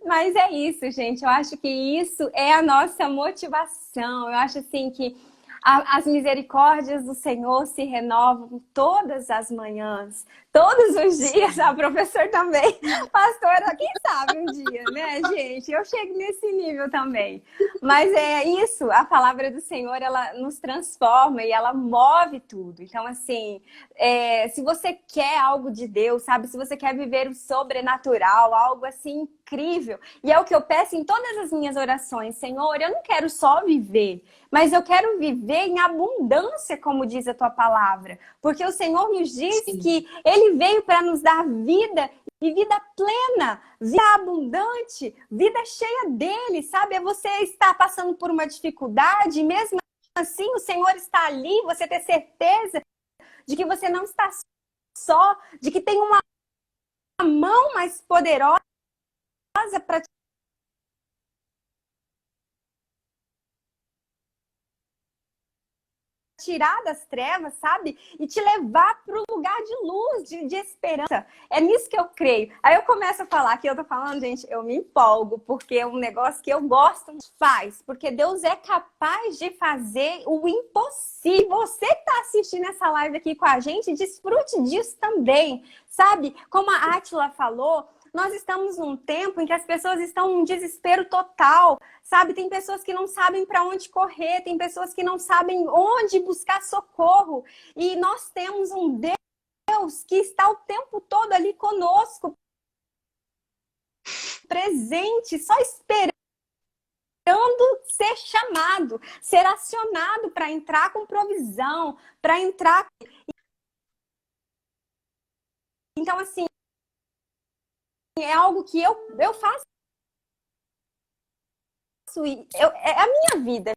Speaker 1: Mas é isso, gente. Eu acho que isso é a nossa motivação. Eu acho assim que as misericórdias do Senhor se renovam todas as manhãs, todos os dias. A professora também, pastora, quem sabe um dia, né, gente? Eu chego nesse nível também. Mas é isso, a palavra do Senhor, ela nos transforma e ela move tudo. Então, assim, se você quer algo de Deus, sabe? Se você quer viver o sobrenatural, algo assim incrível. E é o que eu peço em todas as minhas orações. Senhor, eu não quero só viver, mas eu quero viver em abundância, como diz a tua palavra. Porque o Senhor nos diz que Ele veio para nos dar vida e vida plena, vida abundante, vida cheia dele, sabe? É você estar passando por uma dificuldade e mesmo assim o Senhor está ali, você ter certeza de que você não está só, de que tem uma mão mais poderosa para tirar das trevas, sabe? E te levar para o lugar de luz, de esperança. É nisso que eu creio. Aí eu começo a falar, que eu tô falando, gente, eu me empolgo, porque é um negócio que eu gosto, faz. Porque Deus é capaz de fazer o impossível. Você que tá assistindo essa live aqui com a gente, desfrute disso também, sabe? Como a Átila falou, nós estamos num tempo em que as pessoas estão num desespero total, sabe? Tem pessoas que não sabem para onde correr, tem pessoas que não sabem onde buscar socorro. E nós temos um Deus que está o tempo todo ali conosco, presente, só esperando ser chamado, ser acionado para entrar com provisão, para entrar. Então, assim, é algo que eu faço. É a minha vida,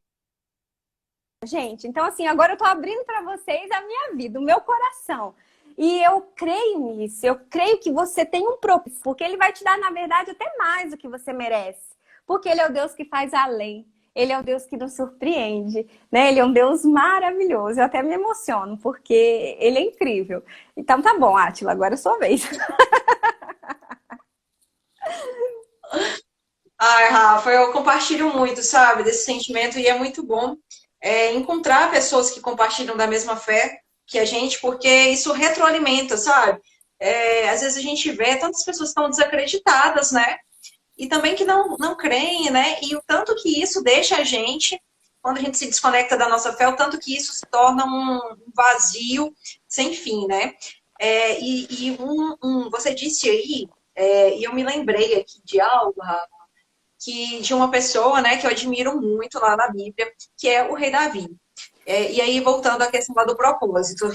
Speaker 1: gente. Então, assim, agora eu tô abrindo para vocês a minha vida, o meu coração. E eu creio nisso. Eu creio que você tem um propósito, porque ele vai te dar, na verdade, até mais do que você merece. Porque ele é o Deus que faz além. Ele é o Deus que nos surpreende, né? Ele é um Deus maravilhoso. Eu até me emociono, porque ele é incrível. Então tá bom, Átila, agora é sua vez.
Speaker 2: Ai, Rafa, eu compartilho muito, sabe, desse sentimento e é muito bom encontrar pessoas que compartilham da mesma fé que a gente, porque isso retroalimenta, sabe? Às vezes a gente vê tantas pessoas que estão desacreditadas, né? E também que não creem, né? E o tanto que isso deixa a gente, quando a gente se desconecta da nossa fé, o tanto que isso se torna um vazio sem fim, né? Você disse aí, e eu me lembrei aqui de algo, Rafa, de uma pessoa, né, que eu admiro muito lá na Bíblia, que é o rei Davi. E aí, voltando à questão lá do propósito.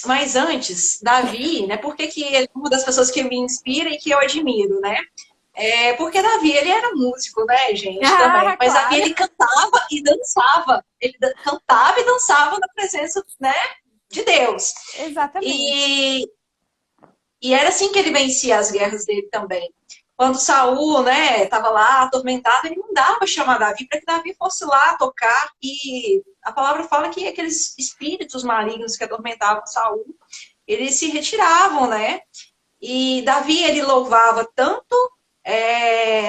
Speaker 2: Mas antes, Davi, né? Por que que ele é uma das pessoas que me inspira e que eu admiro, né? É porque Davi, ele era músico, né, gente, também.
Speaker 1: Ah,
Speaker 2: Mas Davi,
Speaker 1: claro.
Speaker 2: ele cantava e dançava. Ele cantava e dançava na presença, né, de Deus.
Speaker 1: Exatamente.
Speaker 2: E, e era assim que ele vencia as guerras dele também. Quando Saul, né, estava lá atormentado, ele mandava chamar Davi para que Davi fosse lá tocar. E a palavra fala que aqueles espíritos malignos que atormentavam Saul, eles se retiravam, né? E Davi, ele louvava tanto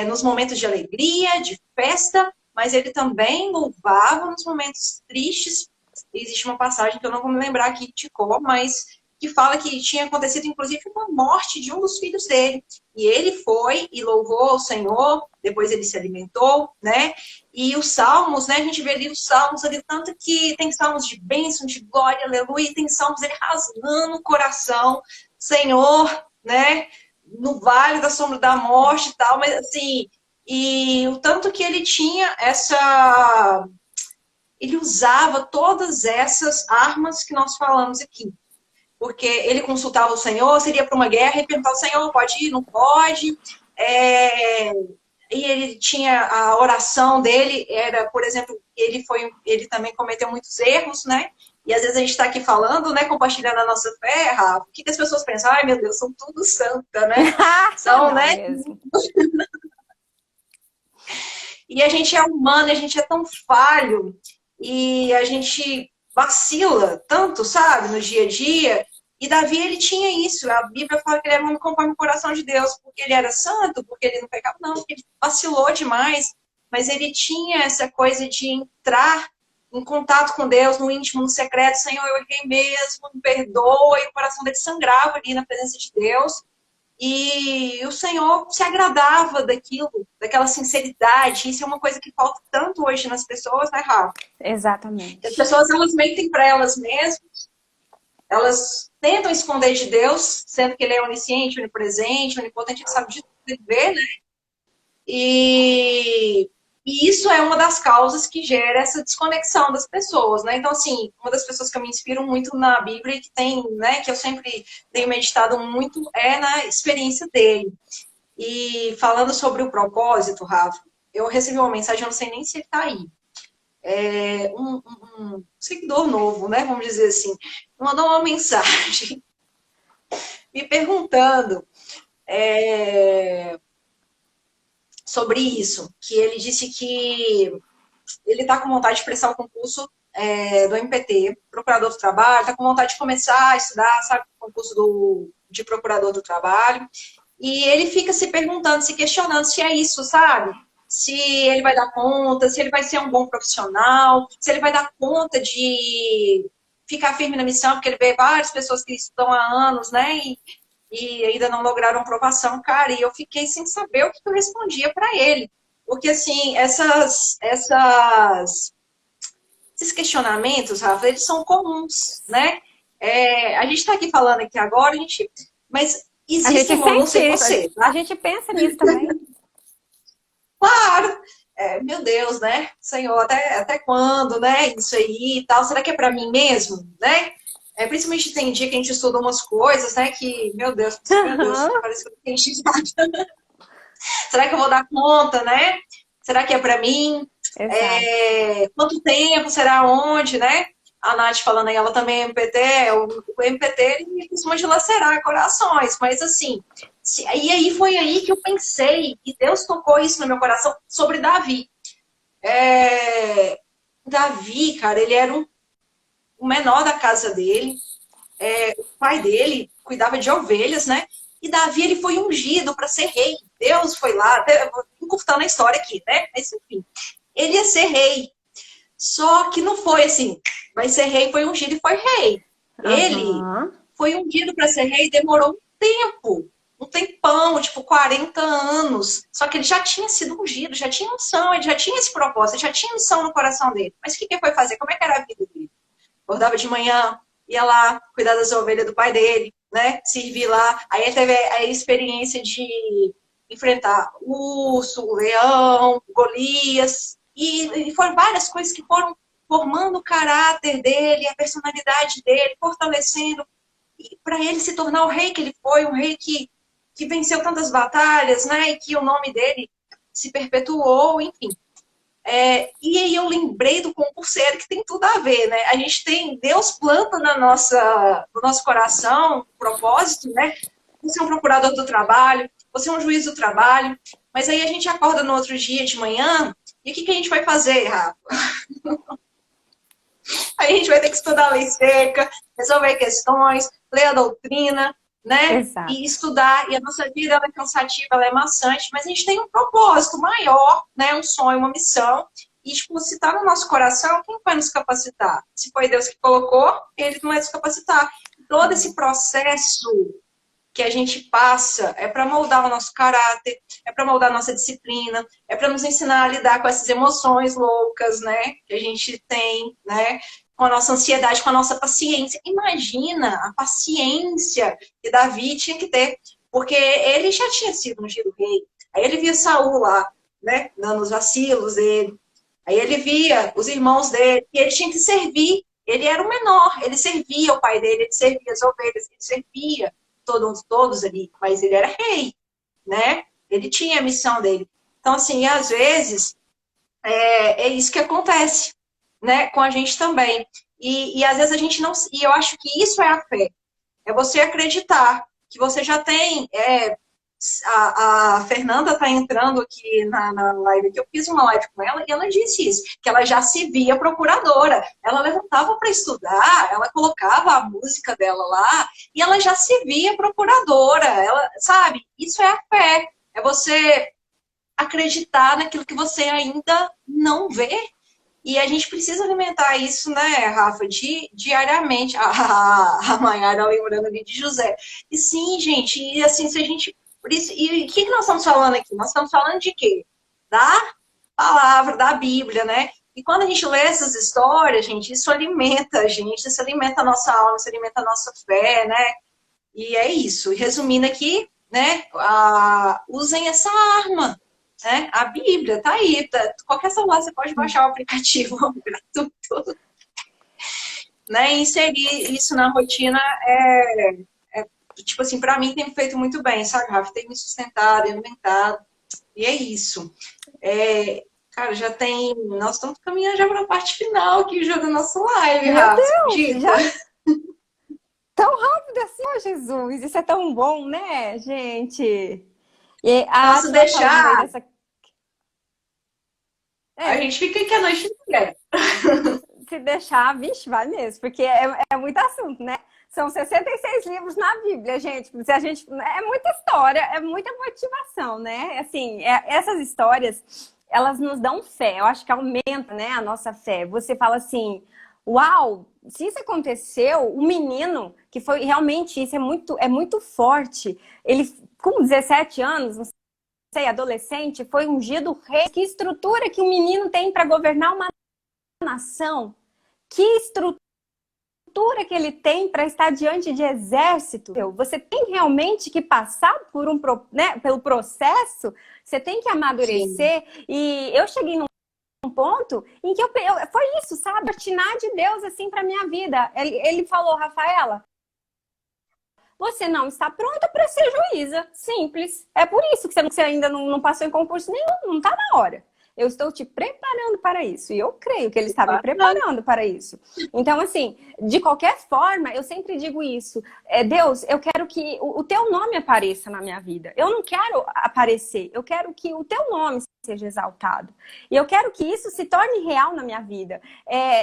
Speaker 2: nos momentos de alegria, de festa, mas ele também louvava nos momentos tristes. Existe uma passagem que eu não vou me lembrar aqui de cor, mas que fala que tinha acontecido, inclusive, uma morte de um dos filhos dele. E ele foi e louvou ao Senhor, depois ele se alimentou, né? E os salmos, né? A gente vê ali os salmos ali, tanto que tem salmos de bênção, de glória, aleluia, e tem salmos ele rasgando o coração, Senhor, né? No vale da sombra da morte e tal, mas assim, e o tanto que ele tinha essa. Ele usava todas essas armas que nós falamos aqui. Porque ele consultava o Senhor, seria para uma guerra e perguntava ao Senhor, pode ir, não pode. E ele tinha a oração dele, era, por exemplo, ele também cometeu muitos erros, né? E às vezes a gente está aqui falando, né, compartilhando a nossa fé, Rafa, o que as pessoas pensam? Ai, meu Deus, são tudo santa, né? São,
Speaker 1: Não
Speaker 2: né?
Speaker 1: mesmo.
Speaker 2: E a gente é humano, a gente é tão falho, e a gente vacila tanto, sabe, no dia a dia. E Davi, ele tinha isso. A Bíblia fala que ele era um homem conforme o coração de Deus, porque ele era santo, porque ele não pecava, não, porque ele vacilou demais. Mas ele tinha essa coisa de entrar em contato com Deus, no íntimo, no secreto. Senhor, eu errei mesmo, me perdoa. E o coração dele sangrava ali na presença de Deus. E o Senhor se agradava daquilo, daquela sinceridade. Isso é uma coisa que falta tanto hoje nas pessoas, né, Rafa? As
Speaker 1: Exatamente.
Speaker 2: pessoas, elas mentem para elas mesmas, elas tentam esconder de Deus, sendo que Ele é onisciente, onipresente, onipotente, Ele sabe de tudo, Ele vê, né? E, e isso é uma das causas que gera essa desconexão das pessoas, né? Então, assim, uma das pessoas que eu me inspiro muito na Bíblia e que tem, né, que eu sempre tenho meditado muito é na experiência dele. E falando sobre o propósito, Rafa, eu recebi uma mensagem, eu não sei nem se ele está aí. Um seguidor novo, né? Vamos dizer assim, mandou uma mensagem me perguntando sobre isso, que ele disse que ele está com vontade de prestar o concurso do MPT, Procurador do Trabalho, está com vontade de começar a estudar, sabe, o concurso de Procurador do Trabalho, e ele fica se perguntando, se questionando se é isso, sabe? Se ele vai dar conta, se ele vai ser um bom profissional, se ele vai dar conta de ficar firme na missão, porque ele vê várias pessoas que estudam há anos, né, e ainda não lograram aprovação, cara, e eu fiquei sem saber o que eu respondia para ele. Porque, assim, esses questionamentos, Rafa, eles são comuns, né? A gente está aqui falando aqui agora, mas
Speaker 1: A
Speaker 2: existe,
Speaker 1: gente
Speaker 2: irmão, não
Speaker 1: sente
Speaker 2: sei
Speaker 1: isso,
Speaker 2: você,
Speaker 1: a
Speaker 2: tá?
Speaker 1: gente pensa nisso também.
Speaker 2: Claro, meu Deus, né? Senhor, até quando, né? Isso aí e tal. Será que é para mim mesmo, né? Principalmente tem dia que a gente estuda umas coisas, né? Que, meu Deus,
Speaker 1: Aham.
Speaker 2: parece que eu não entendi nada. Será que eu vou dar conta, né? Será que é para mim?
Speaker 1: Exato.
Speaker 2: Quanto tempo? Será onde, né? A Nath falando aí, ela também é MPT, o MPT ele costuma dilacerar corações, mas assim, e aí foi aí que eu pensei, e Deus tocou isso no meu coração, sobre Davi. Davi, cara, ele era o menor da casa dele, o pai dele cuidava de ovelhas, né? E Davi, ele foi ungido para ser rei. Deus foi lá, até encurtando a história aqui, né? Mas enfim, ele ia ser rei. Só que não foi assim, vai ser rei, foi ungido e foi rei. Ele
Speaker 1: Aham.
Speaker 2: foi ungido para ser rei, demorou um tempo, um tempão, tipo 40 anos. Só que ele já tinha sido ungido, já tinha unção, ele já tinha esse propósito, já tinha missão no coração dele. Mas o que ele foi fazer? Como é que era a vida dele? Acordava de manhã, ia lá cuidar das ovelhas do pai dele, né? Servir lá. Aí ele teve a experiência de enfrentar o urso, o leão, Golias. E foram várias coisas que foram formando o caráter dele, a personalidade dele, fortalecendo. E para ele se tornar o rei que ele foi, um rei que venceu tantas batalhas, né? E que o nome dele se perpetuou, enfim. E aí eu lembrei do concurseiro, que tem tudo a ver, né? A gente tem, Deus planta no nosso coração um propósito, né? Você é um procurador do trabalho, você é um juiz do trabalho, mas aí a gente acorda no outro dia de manhã, e o que a gente vai fazer, Rafa? Aí a gente vai ter que estudar a lei seca, resolver questões, ler a doutrina, né?
Speaker 1: Exato.
Speaker 2: E estudar. E a nossa vida ela é cansativa, ela é maçante, mas a gente tem um propósito maior, né? Um sonho, uma missão. E, tipo, se está no nosso coração, quem vai nos capacitar? Se foi Deus que colocou, ele não vai nos capacitar. Todo esse processo que a gente passa é para moldar o nosso caráter, é para moldar a nossa disciplina, é para nos ensinar a lidar com essas emoções loucas, né? Que a gente tem, né? Com a nossa ansiedade, com a nossa paciência. Imagina a paciência que Davi tinha que ter, porque ele já tinha sido ungido rei. Aí ele via Saul lá, né? Dando os vacilos dele. Aí ele via os irmãos dele, e ele tinha que servir. Ele era o menor, ele servia o pai dele, ele servia as ovelhas, ele servia todos ali, mas ele era rei, né? Ele tinha a missão dele. Então, assim, às vezes, é isso que acontece, né? Com a gente também. E às vezes a gente não... E eu acho que isso é a fé. É você acreditar que você já tem... A Fernanda está entrando aqui na live, que eu fiz uma live com ela, e ela disse isso, que ela já se via procuradora. Ela levantava para estudar, ela colocava a música dela lá, e ela já se via procuradora. Ela, sabe, isso é a fé. É você acreditar naquilo que você ainda não vê. E a gente precisa alimentar isso, né, Rafa, diariamente. A Maiara lembrando ali de José. E sim, gente, e assim, se a gente... Por isso, e o que nós estamos falando aqui? Nós estamos falando de quê? Da palavra, da Bíblia, né? E quando a gente lê essas histórias, gente, isso alimenta a gente, isso alimenta a nossa alma, isso alimenta a nossa fé, né? E é isso. E resumindo aqui, né? Usem essa arma, né? A Bíblia tá aí. Qualquer celular você pode baixar o aplicativo gratuito. Né? E inserir isso na rotina tipo assim, pra mim tem feito muito bem, sabe, Rafa? Tem me sustentado, alimentado. E é isso. Cara, já tem... Nós estamos caminhando já para a parte final aqui já da nossa live,
Speaker 1: Meu
Speaker 2: Rafa.
Speaker 1: Deus, já tão rápido assim, ó, Jesus. Isso é tão bom, né, gente? E a
Speaker 2: Posso
Speaker 1: Átila falando aí
Speaker 2: deixar?
Speaker 1: dessa...
Speaker 2: A gente fica aqui a noite inteira.
Speaker 1: Se deixar, vixe, vai mesmo, porque é muito assunto, né? São 66 livros na Bíblia, gente. Se a gente é muita história, é muita motivação, né? Assim, essas histórias, elas nos dão fé. Eu acho que aumenta, né, a nossa fé. Você fala assim, uau, se isso aconteceu, o menino, que foi realmente isso, é muito forte. Ele, com 17 anos, não sei, adolescente, foi ungido rei. Que estrutura que o menino tem para governar uma nação? Que estrutura que ele tem para estar diante de exército? Você tem realmente que passar por pelo processo, você tem que amadurecer. Sim. E eu cheguei num ponto em que foi isso, sabe? A ordinar de Deus assim para minha vida. Ele falou, Rafaela, você não está pronta para ser juíza. Simples. É por isso que você ainda não passou em concurso nenhum, não está na hora. Eu estou te preparando para isso. E eu creio que ele está me preparando para isso. Então, assim, de qualquer forma, eu sempre digo isso. Deus, eu quero que o teu nome apareça na minha vida. Eu não quero aparecer. Eu quero que o teu nome seja exaltado. E eu quero que isso se torne real na minha vida.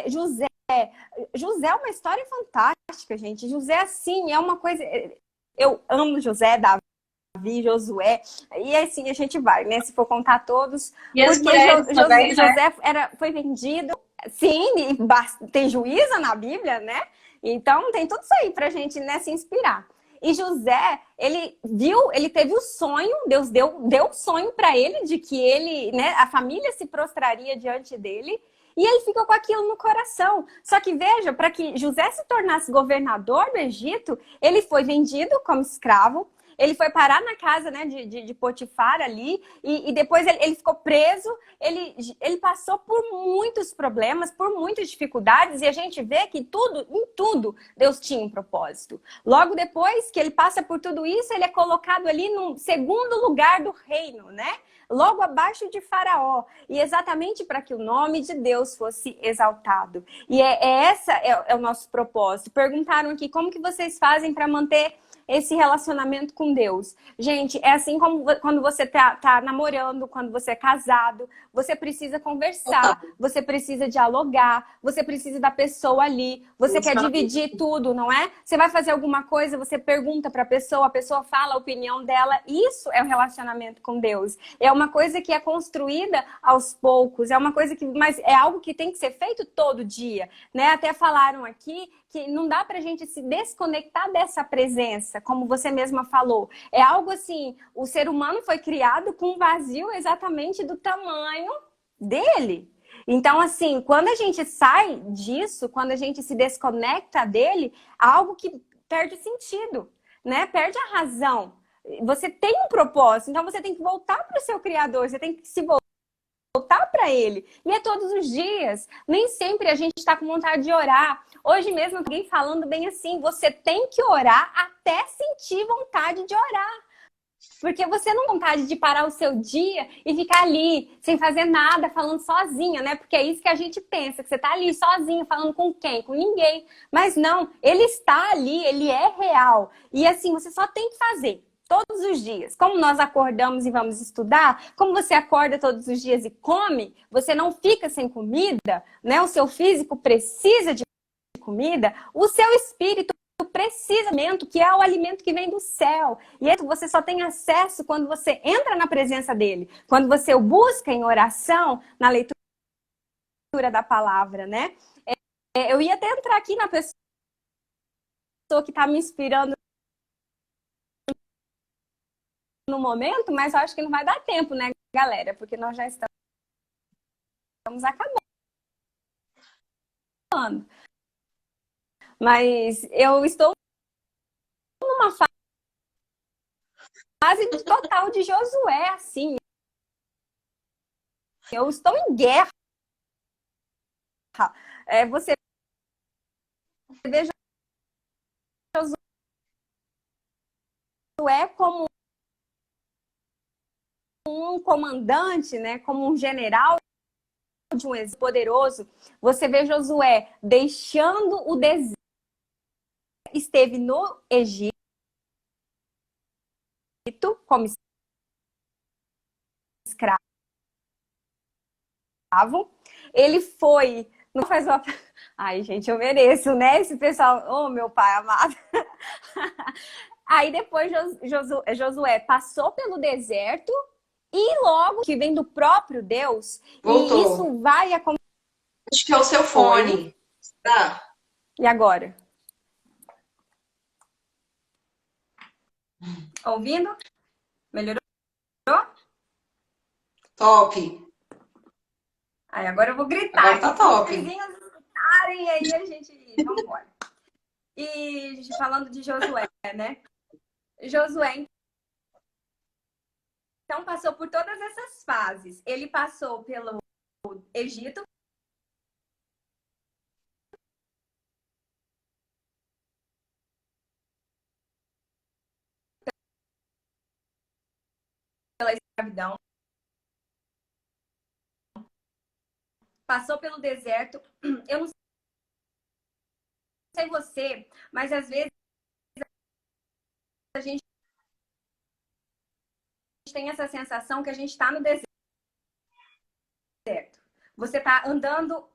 Speaker 1: José é uma história fantástica, gente. José, assim, é uma coisa... Eu amo José, Davi, Josué, e assim a gente vai, né? Se for contar todos.
Speaker 2: E as mulheres também,
Speaker 1: José foi vendido, sim, tem juíza na Bíblia, né? Então tem tudo isso aí pra gente, né, se inspirar. E José, ele teve o sonho, Deus deu o sonho para ele de que ele, né, a família se prostraria diante dele. E ele ficou com aquilo no coração. Só que veja, para que José se tornasse governador do Egito, ele foi vendido como escravo. Ele foi parar na casa, né, de Potifar ali, e depois ele ficou preso, ele passou por muitos problemas, por muitas dificuldades, e a gente vê que em tudo, Deus tinha um propósito. Logo depois que ele passa por tudo isso, ele é colocado ali no segundo lugar do reino, né? Logo abaixo de Faraó, e exatamente para que o nome de Deus fosse exaltado. E essa é o nosso propósito. Perguntaram aqui, como que vocês fazem para manter esse relacionamento com Deus? Gente, é assim como quando você tá namorando, quando você é casado, você precisa conversar, você precisa dialogar, você precisa da pessoa ali, você quer dividir tudo, não é? Você vai fazer alguma coisa, você pergunta para a pessoa fala a opinião dela. Isso é o relacionamento com Deus. É uma coisa que é construída aos poucos, é uma coisa mas é algo que tem que ser feito todo dia, né? Até falaram aqui que não dá pra gente se desconectar dessa presença, como você mesma falou. É algo assim, o ser humano foi criado com um vazio exatamente do tamanho dele. Então, assim, quando a gente sai disso, quando a gente se desconecta dele, algo que perde sentido, né? Perde a razão. Você tem um propósito, então você tem que voltar para o seu Criador, você tem que se voltar para ele. E é todos os dias. Nem sempre a gente está com vontade de orar. Hoje mesmo, alguém falando bem assim, você tem que orar até sentir vontade de orar. Porque você não tem vontade de parar o seu dia e ficar ali, sem fazer nada, falando sozinha, né? Porque é isso que a gente pensa, que você tá ali sozinho, falando com quem? Com ninguém. Mas não, ele está ali, ele é real. E assim, você só tem que fazer. Todos os dias. Como nós acordamos e vamos estudar, como você acorda todos os dias e come, você não fica sem comida, né? O seu físico precisa de comida, o seu espírito precisa de alimento, que é o alimento que vem do céu. E você só tem acesso quando você entra na presença dele, quando você o busca em oração, na leitura da palavra, né? Eu ia até entrar aqui na pessoa que está me inspirando no momento, mas eu acho que não vai dar tempo, né, galera? Porque nós já estamos acabando. Mas eu estou numa fase total de Josué, assim. Eu estou em guerra. Você vê Josué como um comandante, né? Como um general de um exército poderoso. Você vê Josué deixando o deserto. Esteve no Egito como escravo. Ele foi... Não faz uma... Ai, gente, eu mereço, né? Esse pessoal... Oh, meu pai amado. Aí depois Josué passou pelo deserto e logo que vem do próprio Deus.
Speaker 2: Voltou.
Speaker 1: E isso vai acontecer.
Speaker 2: Acho que é o seu fone. Tá.
Speaker 1: E agora? Ouvindo? Melhorou?
Speaker 2: Top.
Speaker 1: Aí agora eu vou gritar.
Speaker 2: Agora tá top.
Speaker 1: Gritarem, aí a gente... Vamos embora. E falando de Josué, né? Josué, então, passou por todas essas fases. Ele passou pelo Egito. Pela escravidão. Passou pelo deserto. Eu não sei você, mas às vezes a gente tem essa sensação que a gente está no deserto. Você está andando,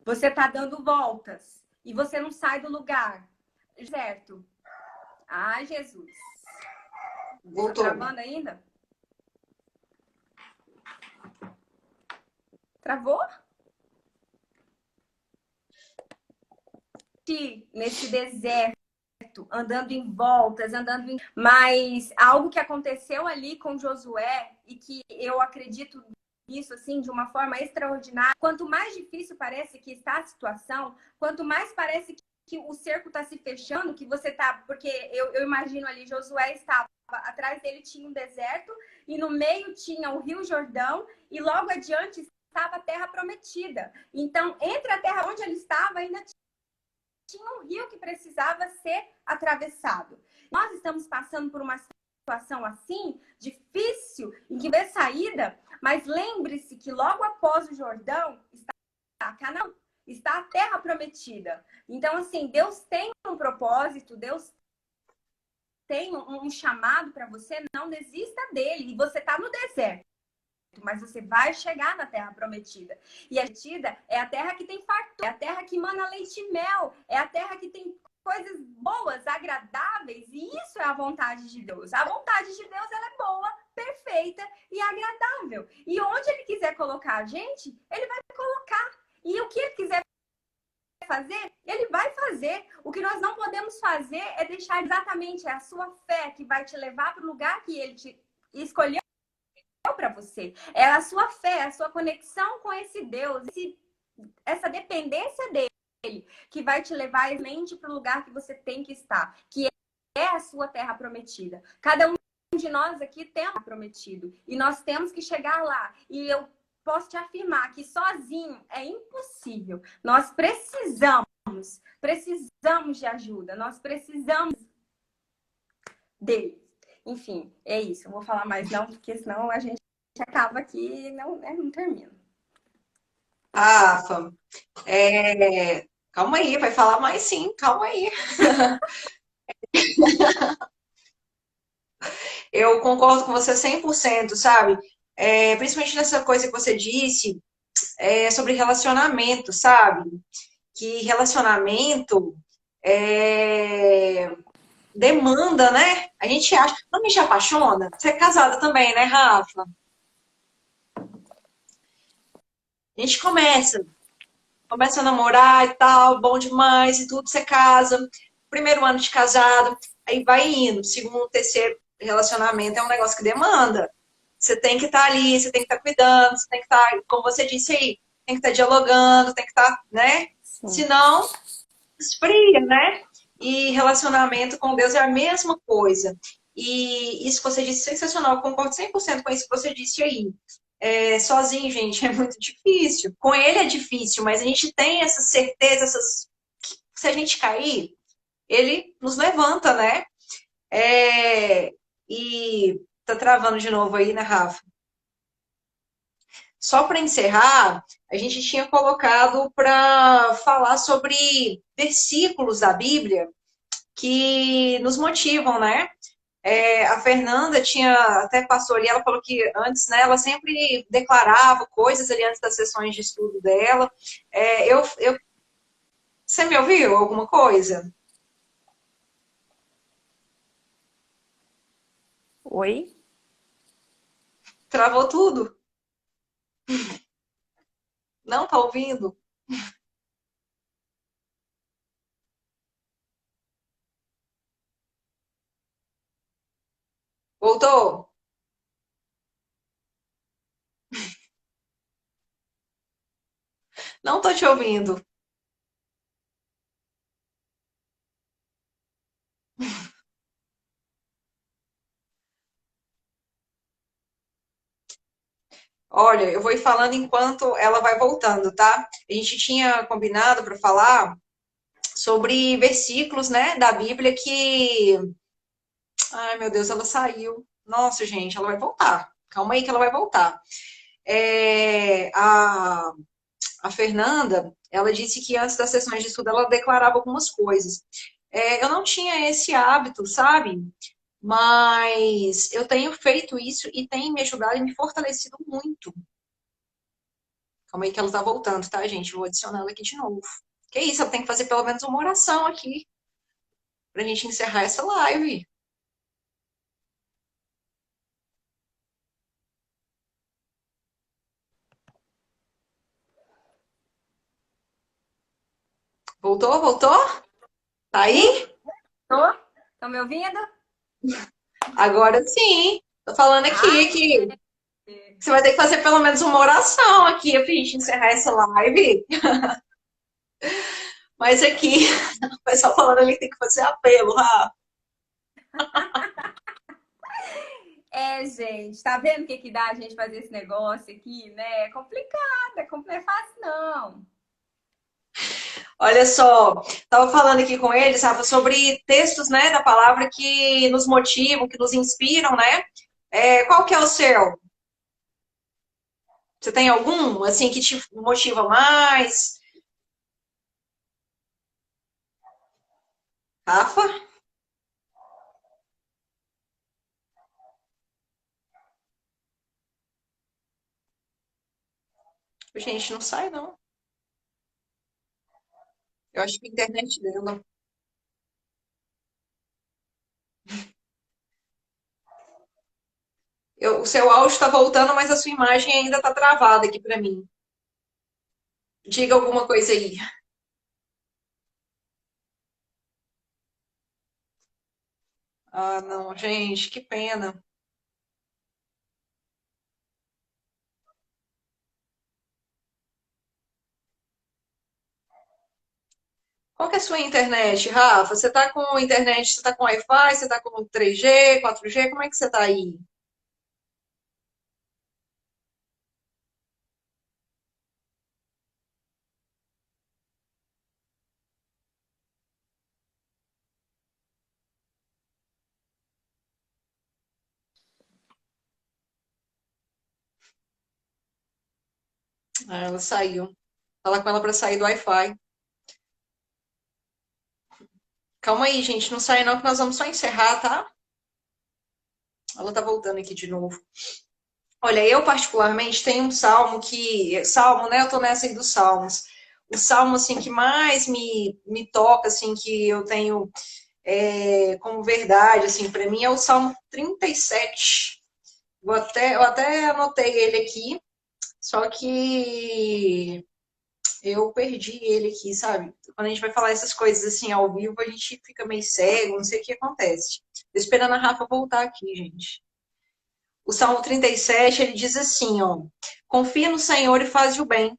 Speaker 1: você está dando voltas e você não sai do lugar. Certo? Ai, Jesus.
Speaker 2: Voltou.
Speaker 1: Tá travando ainda? Travou? Nesse deserto, andando em voltas, Mas algo que aconteceu ali com Josué e que eu acredito nisso assim de uma forma extraordinária. Quanto mais difícil parece que está a situação, quanto mais parece que o cerco está se fechando, que você tá... Porque eu imagino ali, Josué estava... Atrás dele tinha um deserto e no meio tinha o Rio Jordão e logo adiante estava a Terra Prometida. Então, entre a terra onde ele estava, ainda tinha um rio que precisava ser atravessado. Nós estamos passando por uma situação assim, difícil, em que vê saída, mas lembre-se que logo após o Jordão está Canaã, está a Terra Prometida. Então, assim, Deus tem um propósito, Deus tem um chamado para você, não desista dele. E você está no deserto, mas você vai chegar na Terra Prometida. E a prometida é a terra que tem fartura, é a terra que mana leite e mel, é a terra que tem coisas boas, agradáveis, e isso é a vontade de Deus. A vontade de Deus, ela é boa, perfeita e agradável. E onde ele quiser colocar a gente, ele vai colocar. E o que ele quiser fazer, ele vai fazer. O que nós não podemos fazer é deixar exatamente a sua fé que vai te levar para o lugar que ele te escolheu para você. É a sua fé, a sua conexão com esse Deus, essa dependência dele que vai te levar realmente para o lugar que você tem que estar, que é a sua terra prometida. Cada um de nós aqui tem um prometido e nós temos que chegar lá. E eu posso te afirmar que sozinho é impossível. Nós precisamos de ajuda, nós precisamos dele. Enfim, é isso. Eu vou falar mais não, porque senão a gente acaba aqui e não termina.
Speaker 2: Rafa, calma aí, vai falar mais sim, calma aí. Eu concordo com você 100%, sabe? Principalmente nessa coisa que você disse, sobre relacionamento, sabe? Que relacionamento demanda, né? A gente acha. Não me apaixona? Você é casada também, né, Rafa? A gente começa a namorar e tal, bom demais e tudo, você casa. Primeiro ano de casado, aí vai indo. Segundo, terceiro relacionamento é um negócio que demanda. Você tem que estar ali, você tem que estar cuidando, você tem que estar, como você disse aí, tem que estar dialogando, tem que estar, né?
Speaker 1: Sim.
Speaker 2: Senão, esfria, né? E relacionamento com Deus é a mesma coisa. E isso que você disse sensacional, eu concordo 100% com isso que você disse aí. Sozinho, gente, é muito difícil. Com ele é difícil, mas a gente tem essa certeza, se a gente cair, ele nos levanta, né? E tá travando de novo aí, né, Rafa? Só para encerrar, a gente tinha colocado para falar sobre versículos da Bíblia que nos motivam, né? A Fernanda até passou ali, ela falou que antes, né, ela sempre declarava coisas ali antes das sessões de estudo dela. Você me ouviu alguma coisa?
Speaker 1: Oi?
Speaker 2: Travou tudo? Não tá ouvindo? Voltou? Não tô te ouvindo. Olha, eu vou ir falando enquanto ela vai voltando, tá? A gente tinha combinado para falar sobre versículos, né, da Bíblia que... Ai, meu Deus, ela saiu. Nossa, gente, ela vai voltar. Calma aí que ela vai voltar. A Fernanda, ela disse que antes das sessões de estudo ela declarava algumas coisas. Eu não tinha esse hábito, sabe? Mas eu tenho feito isso e tem me ajudado e me fortalecido muito. Calma aí que ela tá voltando, tá, gente? Vou adicionar ela aqui de novo. Que isso, ela tem que fazer pelo menos uma oração aqui pra gente encerrar essa live. Voltou? Voltou? Tá aí?
Speaker 1: Tô? Estão me ouvindo?
Speaker 2: Agora sim. Tô falando aqui que você vai ter que fazer pelo menos uma oração aqui pra gente encerrar essa live. Mas aqui, o pessoal falando ali que tem que fazer apelo, ah.
Speaker 1: É, gente, tá vendo o que que dá a gente fazer esse negócio aqui, né? É complicado, não é fácil, não.
Speaker 2: Olha só, estava falando aqui com eles, Rafa, sobre textos, né, da palavra que nos motivam, que nos inspiram, né? Qual que é o seu? Você tem algum, assim, que te motiva mais? Rafa? Gente, não sai, não. Eu acho que a internet dela. O seu áudio está voltando, mas a sua imagem ainda está travada aqui para mim. Diga alguma coisa aí. Ah, não, gente, que pena. Qual que é a sua internet, Rafa? Você está com internet, você está com Wi-Fi, você está com 3G, 4G? Como é que você está aí? Ah, ela saiu. Fala com ela para sair do Wi-Fi. Calma aí, gente, não sai não, que nós vamos só encerrar, tá? Ela tá voltando aqui de novo. Olha, eu particularmente tenho um salmo que, salmo, né? Eu tô nessa aí dos salmos. O salmo assim que mais me toca, assim, que eu tenho como verdade, assim, para mim é o Salmo 37. Eu até anotei ele aqui, só que eu perdi ele aqui, sabe? Quando a gente vai falar essas coisas assim ao vivo, a gente fica meio cego, não sei o que acontece. Tô esperando a Rafa voltar aqui, gente. O Salmo 37, ele diz assim, ó: confia no Senhor e faz o bem.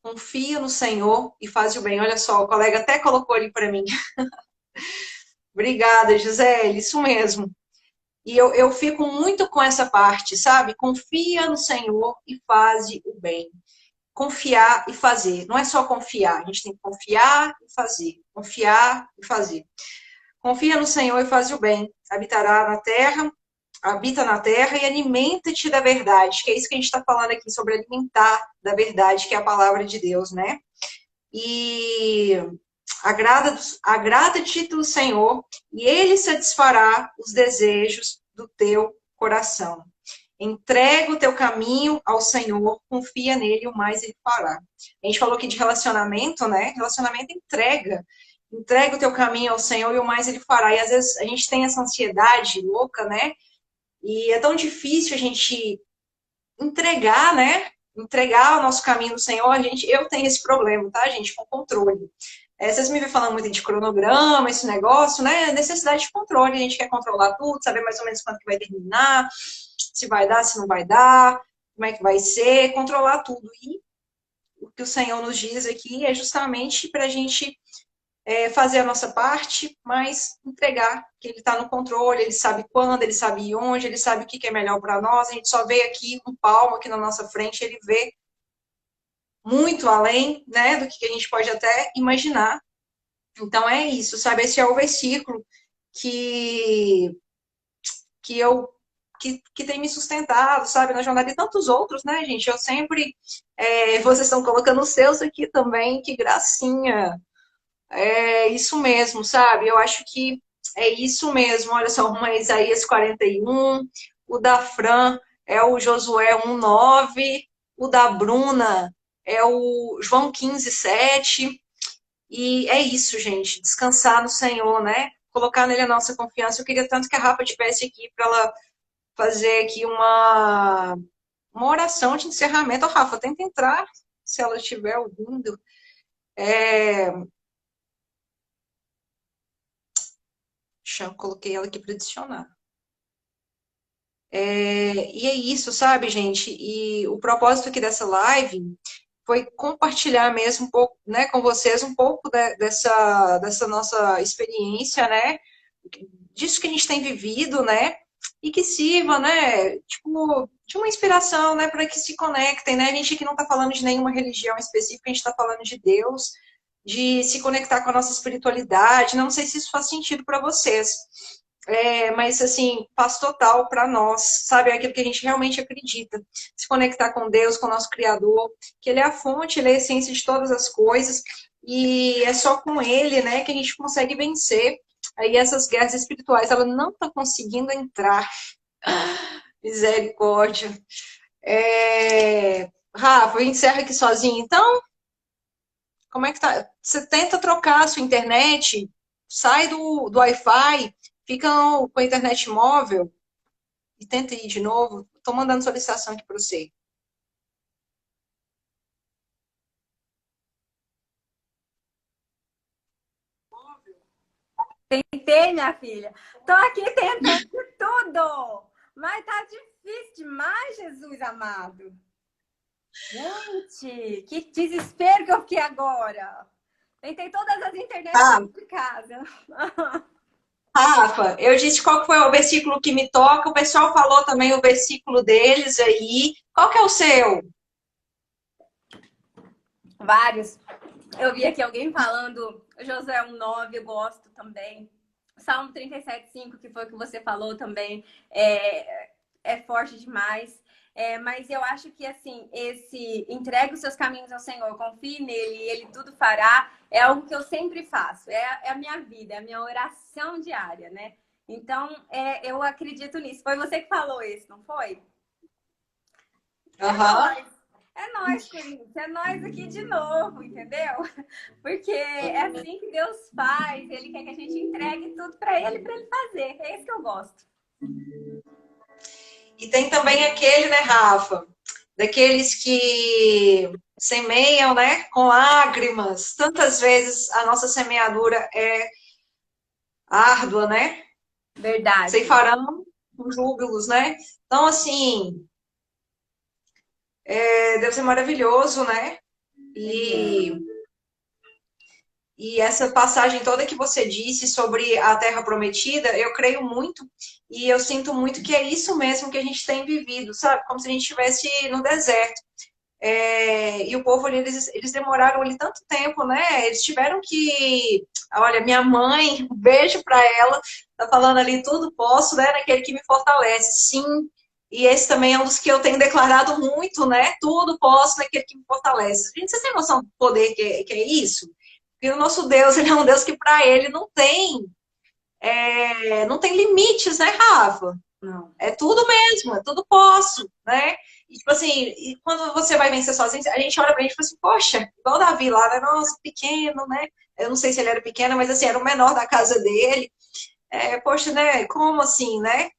Speaker 2: Confia no Senhor e faz o bem. Olha só, o colega até colocou ali para mim. Obrigada, Gisele, isso mesmo. E eu fico muito com essa parte, sabe? Confia no Senhor e faz o bem. Confiar e fazer. Não é só confiar, a gente tem que confiar e fazer. Confiar e fazer. Confia no Senhor e faz o bem. Habitará na terra, habita na terra e alimenta-te da verdade, que é isso que a gente está falando aqui sobre alimentar da verdade, que é a palavra de Deus, né? E agrada-te do Senhor, e Ele satisfará os desejos do teu coração. Entrega o teu caminho ao Senhor, confia nele, o mais ele fará. A gente falou aqui de relacionamento, né? Relacionamento entrega. Entrega o teu caminho ao Senhor e o mais ele fará. E às vezes a gente tem essa ansiedade louca, né? E é tão difícil a gente entregar, né? Entregar o nosso caminho ao Senhor. Eu tenho esse problema, tá, gente? Com controle. Vocês me vêm falando muito de cronograma, esse negócio, né? Necessidade de controle. A gente quer controlar tudo, saber mais ou menos quando que vai terminar, se vai dar, se não vai dar, como é que vai ser, controlar tudo. E o que o Senhor nos diz aqui é justamente para a gente fazer a nossa parte, mas entregar que Ele está no controle, Ele sabe quando, Ele sabe onde, Ele sabe o que é melhor para nós. A gente só vê aqui um palmo aqui na nossa frente, Ele vê muito além, né, do que a gente pode até imaginar. Então é isso, sabe? Esse é o versículo que que eu que tem me sustentado, sabe, na jornada e tantos outros, né, gente? Eu sempre vocês estão colocando os seus aqui também, que gracinha. É isso mesmo, sabe? Eu acho que é isso mesmo. Olha só, uma Isaías 41, o da Fran é o Josué 1:9, o da Bruna é o João 15:7. E é isso, gente. Descansar no Senhor, né? Colocar nele a nossa confiança. Eu queria tanto que a Rafa tivesse aqui para ela fazer aqui uma oração de encerramento. Ô, Rafa, tenta entrar, se ela estiver ouvindo. É, coloquei ela aqui para adicionar. E é isso, sabe, gente? E o propósito aqui dessa live foi compartilhar mesmo um pouco, né, com vocês um pouco dessa nossa experiência, né, disso que a gente tem vivido, né, e que sirva, né, tipo, de uma inspiração, né, para que se conectem, né, a gente aqui não está falando de nenhuma religião específica, a gente está falando de Deus, de se conectar com a nossa espiritualidade, não sei se isso faz sentido para vocês, mas assim, faz total para nós, sabe? É aquilo que a gente realmente acredita. Se conectar com Deus, com o nosso Criador, que Ele é a fonte, Ele é a essência de todas as coisas, e é só com Ele, né, que a gente consegue vencer. Aí essas guerras espirituais, ela não está conseguindo entrar. Misericórdia. Rafa, eu encerro aqui sozinho, então? Como é que tá? Você tenta trocar a sua internet, sai do Wi-Fi, fica com a internet móvel, e tenta ir de novo. Estou mandando solicitação aqui para você.
Speaker 1: Tentei, minha filha. Tô aqui tentando de tudo. Mas tá difícil demais, Jesus amado. Gente, que desespero que eu fiquei agora. Tentei todas as internets
Speaker 2: Ah,
Speaker 1: de casa.
Speaker 2: Rafa, eu disse qual foi o versículo que me toca. O pessoal falou também o versículo deles aí. Qual que é o seu?
Speaker 1: Vários. Eu vi aqui alguém falando Josué 1,9, eu gosto também. Salmo 37,5, que foi o que você falou também, é forte demais. Mas eu acho que, assim, esse entregue os seus caminhos ao Senhor, confie nele e ele tudo fará, é algo que eu sempre faço. É a minha vida, é a minha oração diária, né? Então, eu acredito nisso. Foi você que falou isso, não foi? É
Speaker 2: Aham.
Speaker 1: nóis. É nóis, Corinthians. É nóis aqui de novo, entendeu? Porque é assim que Deus faz. Ele quer que a gente entregue tudo para ele fazer. É isso que eu gosto.
Speaker 2: E tem também aquele, né, Rafa? Daqueles que semeiam, né, com lágrimas. Tantas vezes a nossa semeadura é árdua, né?
Speaker 1: Verdade.
Speaker 2: Ceifarão com júbilos, né? Então, assim, deve ser maravilhoso, né?
Speaker 1: Uhum.
Speaker 2: E, e essa passagem toda que você disse sobre a Terra Prometida, eu creio muito e eu sinto muito que é isso mesmo que a gente tem vivido, sabe? Como se a gente estivesse no deserto. E o povo ali, eles demoraram ali tanto tempo, né? Eles tiveram que. Olha, minha mãe, um beijo para ela, tá falando ali tudo posso, né? Naquele que me fortalece. Sim, e esse também é um dos que eu tenho declarado muito, né? Tudo posso naquele que me fortalece. Gente, vocês têm noção do poder que é isso? Porque o nosso Deus, ele é um Deus que para ele não tem limites, né, Rafa?
Speaker 1: Não.
Speaker 2: É tudo mesmo, é tudo posso, né? E, tipo assim, e quando você vai vencer sozinho, a gente olha pra gente e fala assim, poxa, igual o Davi lá, né? Nossa, pequeno, né? Eu não sei se ele era pequeno, mas assim, era o menor da casa dele. Poxa, né? Como assim, né?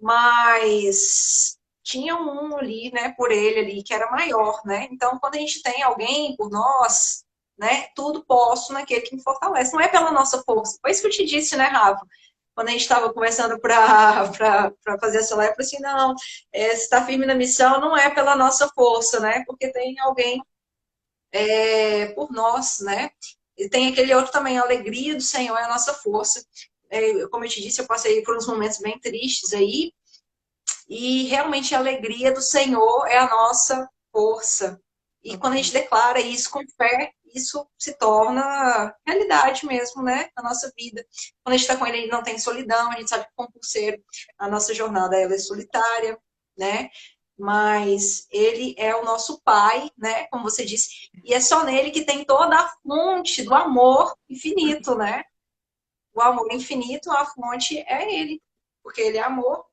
Speaker 2: Mas tinha um ali, né, por ele ali, que era maior, né? Então, quando a gente tem alguém por nós, né, tudo posso naquele que me fortalece. Não é pela nossa força. Foi isso que eu te disse, né, Rafa? Quando a gente estava conversando para fazer essa live, eu falei assim, não, se está firme na missão não é pela nossa força, né? Porque tem alguém por nós, né? E tem aquele outro também, a alegria do Senhor é a nossa força. Como eu te disse, eu passei por uns momentos bem tristes aí, e realmente a alegria do Senhor é a nossa força. E quando a gente declara isso com fé, isso se torna realidade mesmo, né? Na nossa vida. Quando a gente está com ele, não tem solidão, a gente sabe que como concurseiro, a nossa jornada ela é solitária, né? Mas ele é o nosso pai, né? Como você disse, e é só nele que tem toda a fonte do amor infinito, né? O amor infinito, a fonte é ele, porque ele é amor.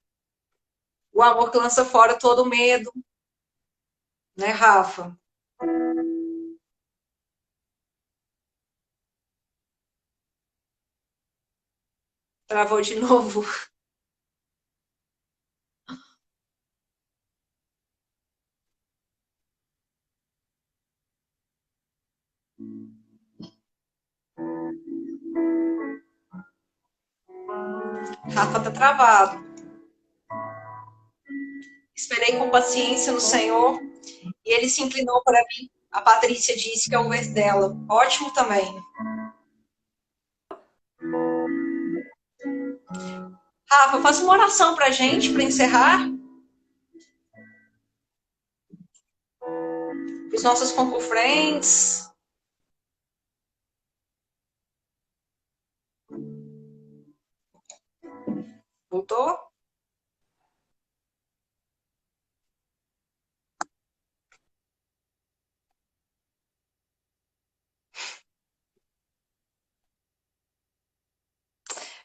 Speaker 2: O amor que lança fora todo medo, né, Rafa? Travou de novo. Rafa tá travado. Esperei com paciência no Senhor e ele se inclinou para mim. A Patrícia disse que é o verso dela. Ótimo também. Rafa, faça uma oração pra gente, para encerrar. Os nossos concorrentes. Voltou?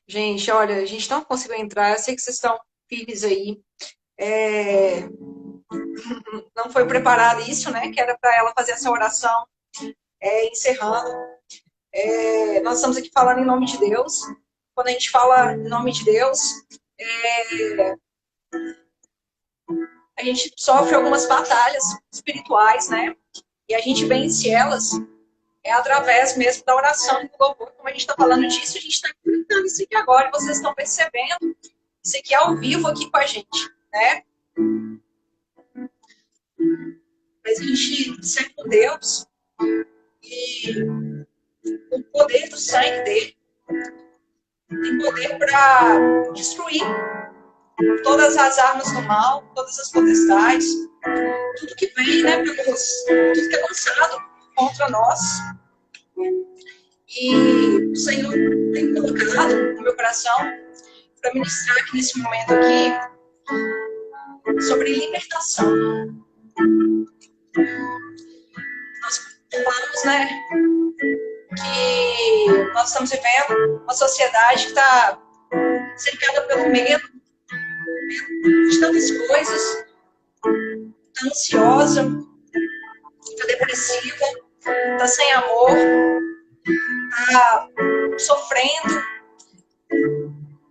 Speaker 2: Gente, olha, a gente não conseguiu entrar. Eu sei que vocês estão firmes aí. Não foi preparado isso, né? Que era para ela fazer essa oração encerrando. Nós estamos aqui falando em nome de Deus. Quando a gente fala em nome de Deus, a gente sofre algumas batalhas espirituais, né? E a gente vence elas através mesmo da oração e do louvor. Como a gente está falando disso, a gente está comentando isso aqui agora e vocês estão percebendo isso aqui ao vivo aqui com a gente, né? Mas a gente serve com Deus e o poder do sangue dele tem poder para destruir todas as armas do mal, todas as potestades, tudo que vem, né, tudo que é lançado contra nós. E o Senhor tem colocado no meu coração para ministrar aqui nesse momento aqui sobre libertação. Nós falamos, né, que nós estamos vivendo uma sociedade que está cercada pelo medo de tantas coisas, está ansiosa, está depressiva, está sem amor, está sofrendo,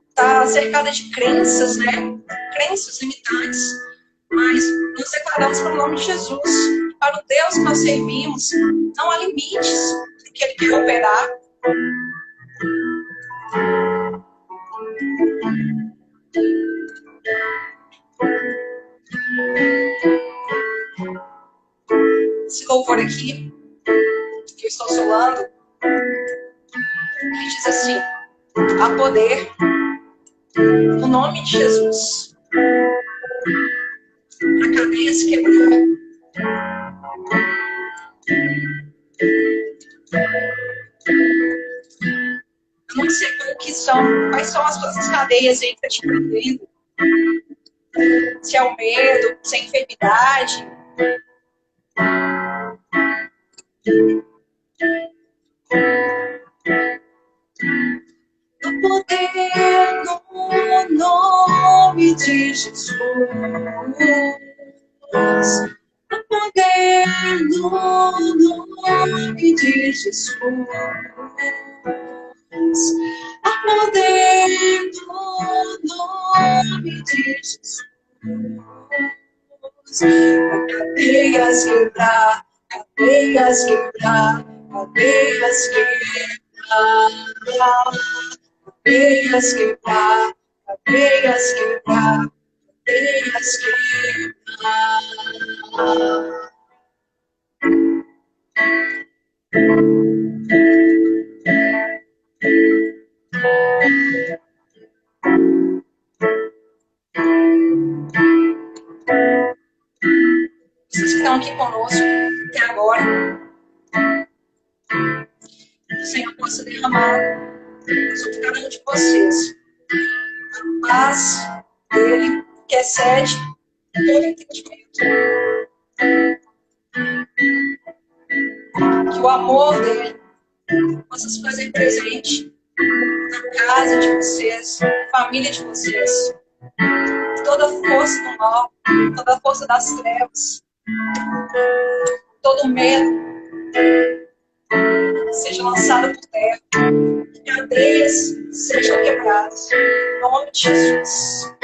Speaker 2: está cercada de crenças, né? Crenças limitantes. Mas nós declaramos pelo nome de Jesus, para o Deus que nós servimos, não há limites do que Ele quer operar. Esse louvor aqui, que eu estou solando, ele diz assim: há poder no nome de Jesus para cadeias quebrar. Eu não sei quais são as suas cadeias aí que estão te prendendo. Se é o medo, se é a enfermidade. O poder no nome de Jesus. O poder no nome de Jesus. O poder no nome de Jesus. Cadeias quebrar, cadeias quebrar, cadeias quebrar, cadeias quebrar, cadeias quebrar, cadeias quebrar. Vocês que estão aqui conosco até agora, que o Senhor possa derramar sobre cada um de vocês a paz dele, que excede todo entendimento. Que o amor dele possa se fazer presente na casa de vocês, na família de vocês. Que toda a força do mal, toda a força das trevas, todo medo seja lançado por terra, que cadeias sejam quebradas, em nome de Jesus.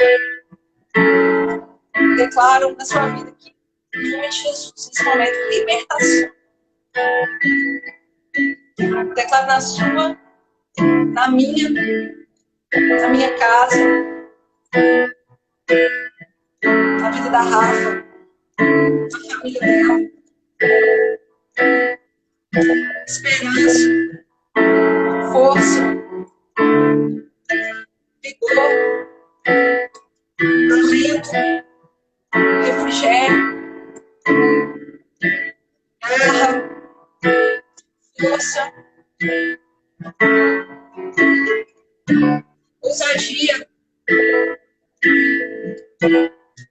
Speaker 2: Declaro na sua vida aqui, em nome de Jesus, nesse momento, libertação. Declaro na sua, na minha casa, na vida da Rafa, na família dela. esperança, força, vigor, alento, refrigério, garra, força, ousadia,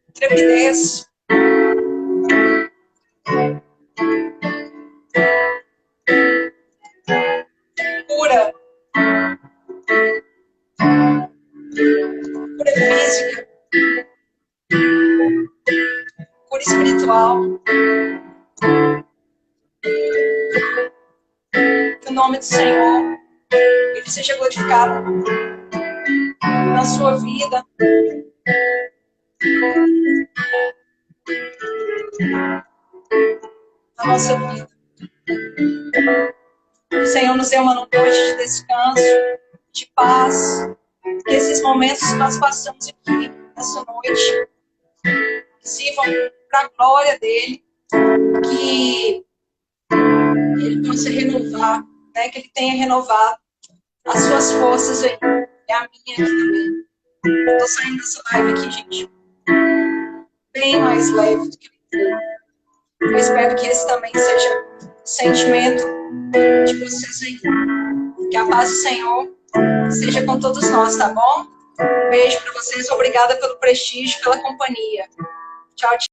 Speaker 2: intrepidez, cura, cura física, cura espiritual. Que o nome do Senhor ele seja glorificado na sua vida. Na nossa vida. O Senhor nos deu uma noite de descanso, de paz. Que esses momentos que nós passamos aqui nessa noite sirvam para a glória dele. Que ele possa renovar, né? Que ele tenha renovado as suas forças aí. É a minha aqui também. Eu tô saindo dessa live aqui, gente, bem mais leve do que eu espero que esse também seja o sentimento de vocês aí. Que a paz do Senhor seja com todos nós, tá bom? Um beijo para vocês. Obrigada pelo prestígio, pela companhia. Tchau, tchau.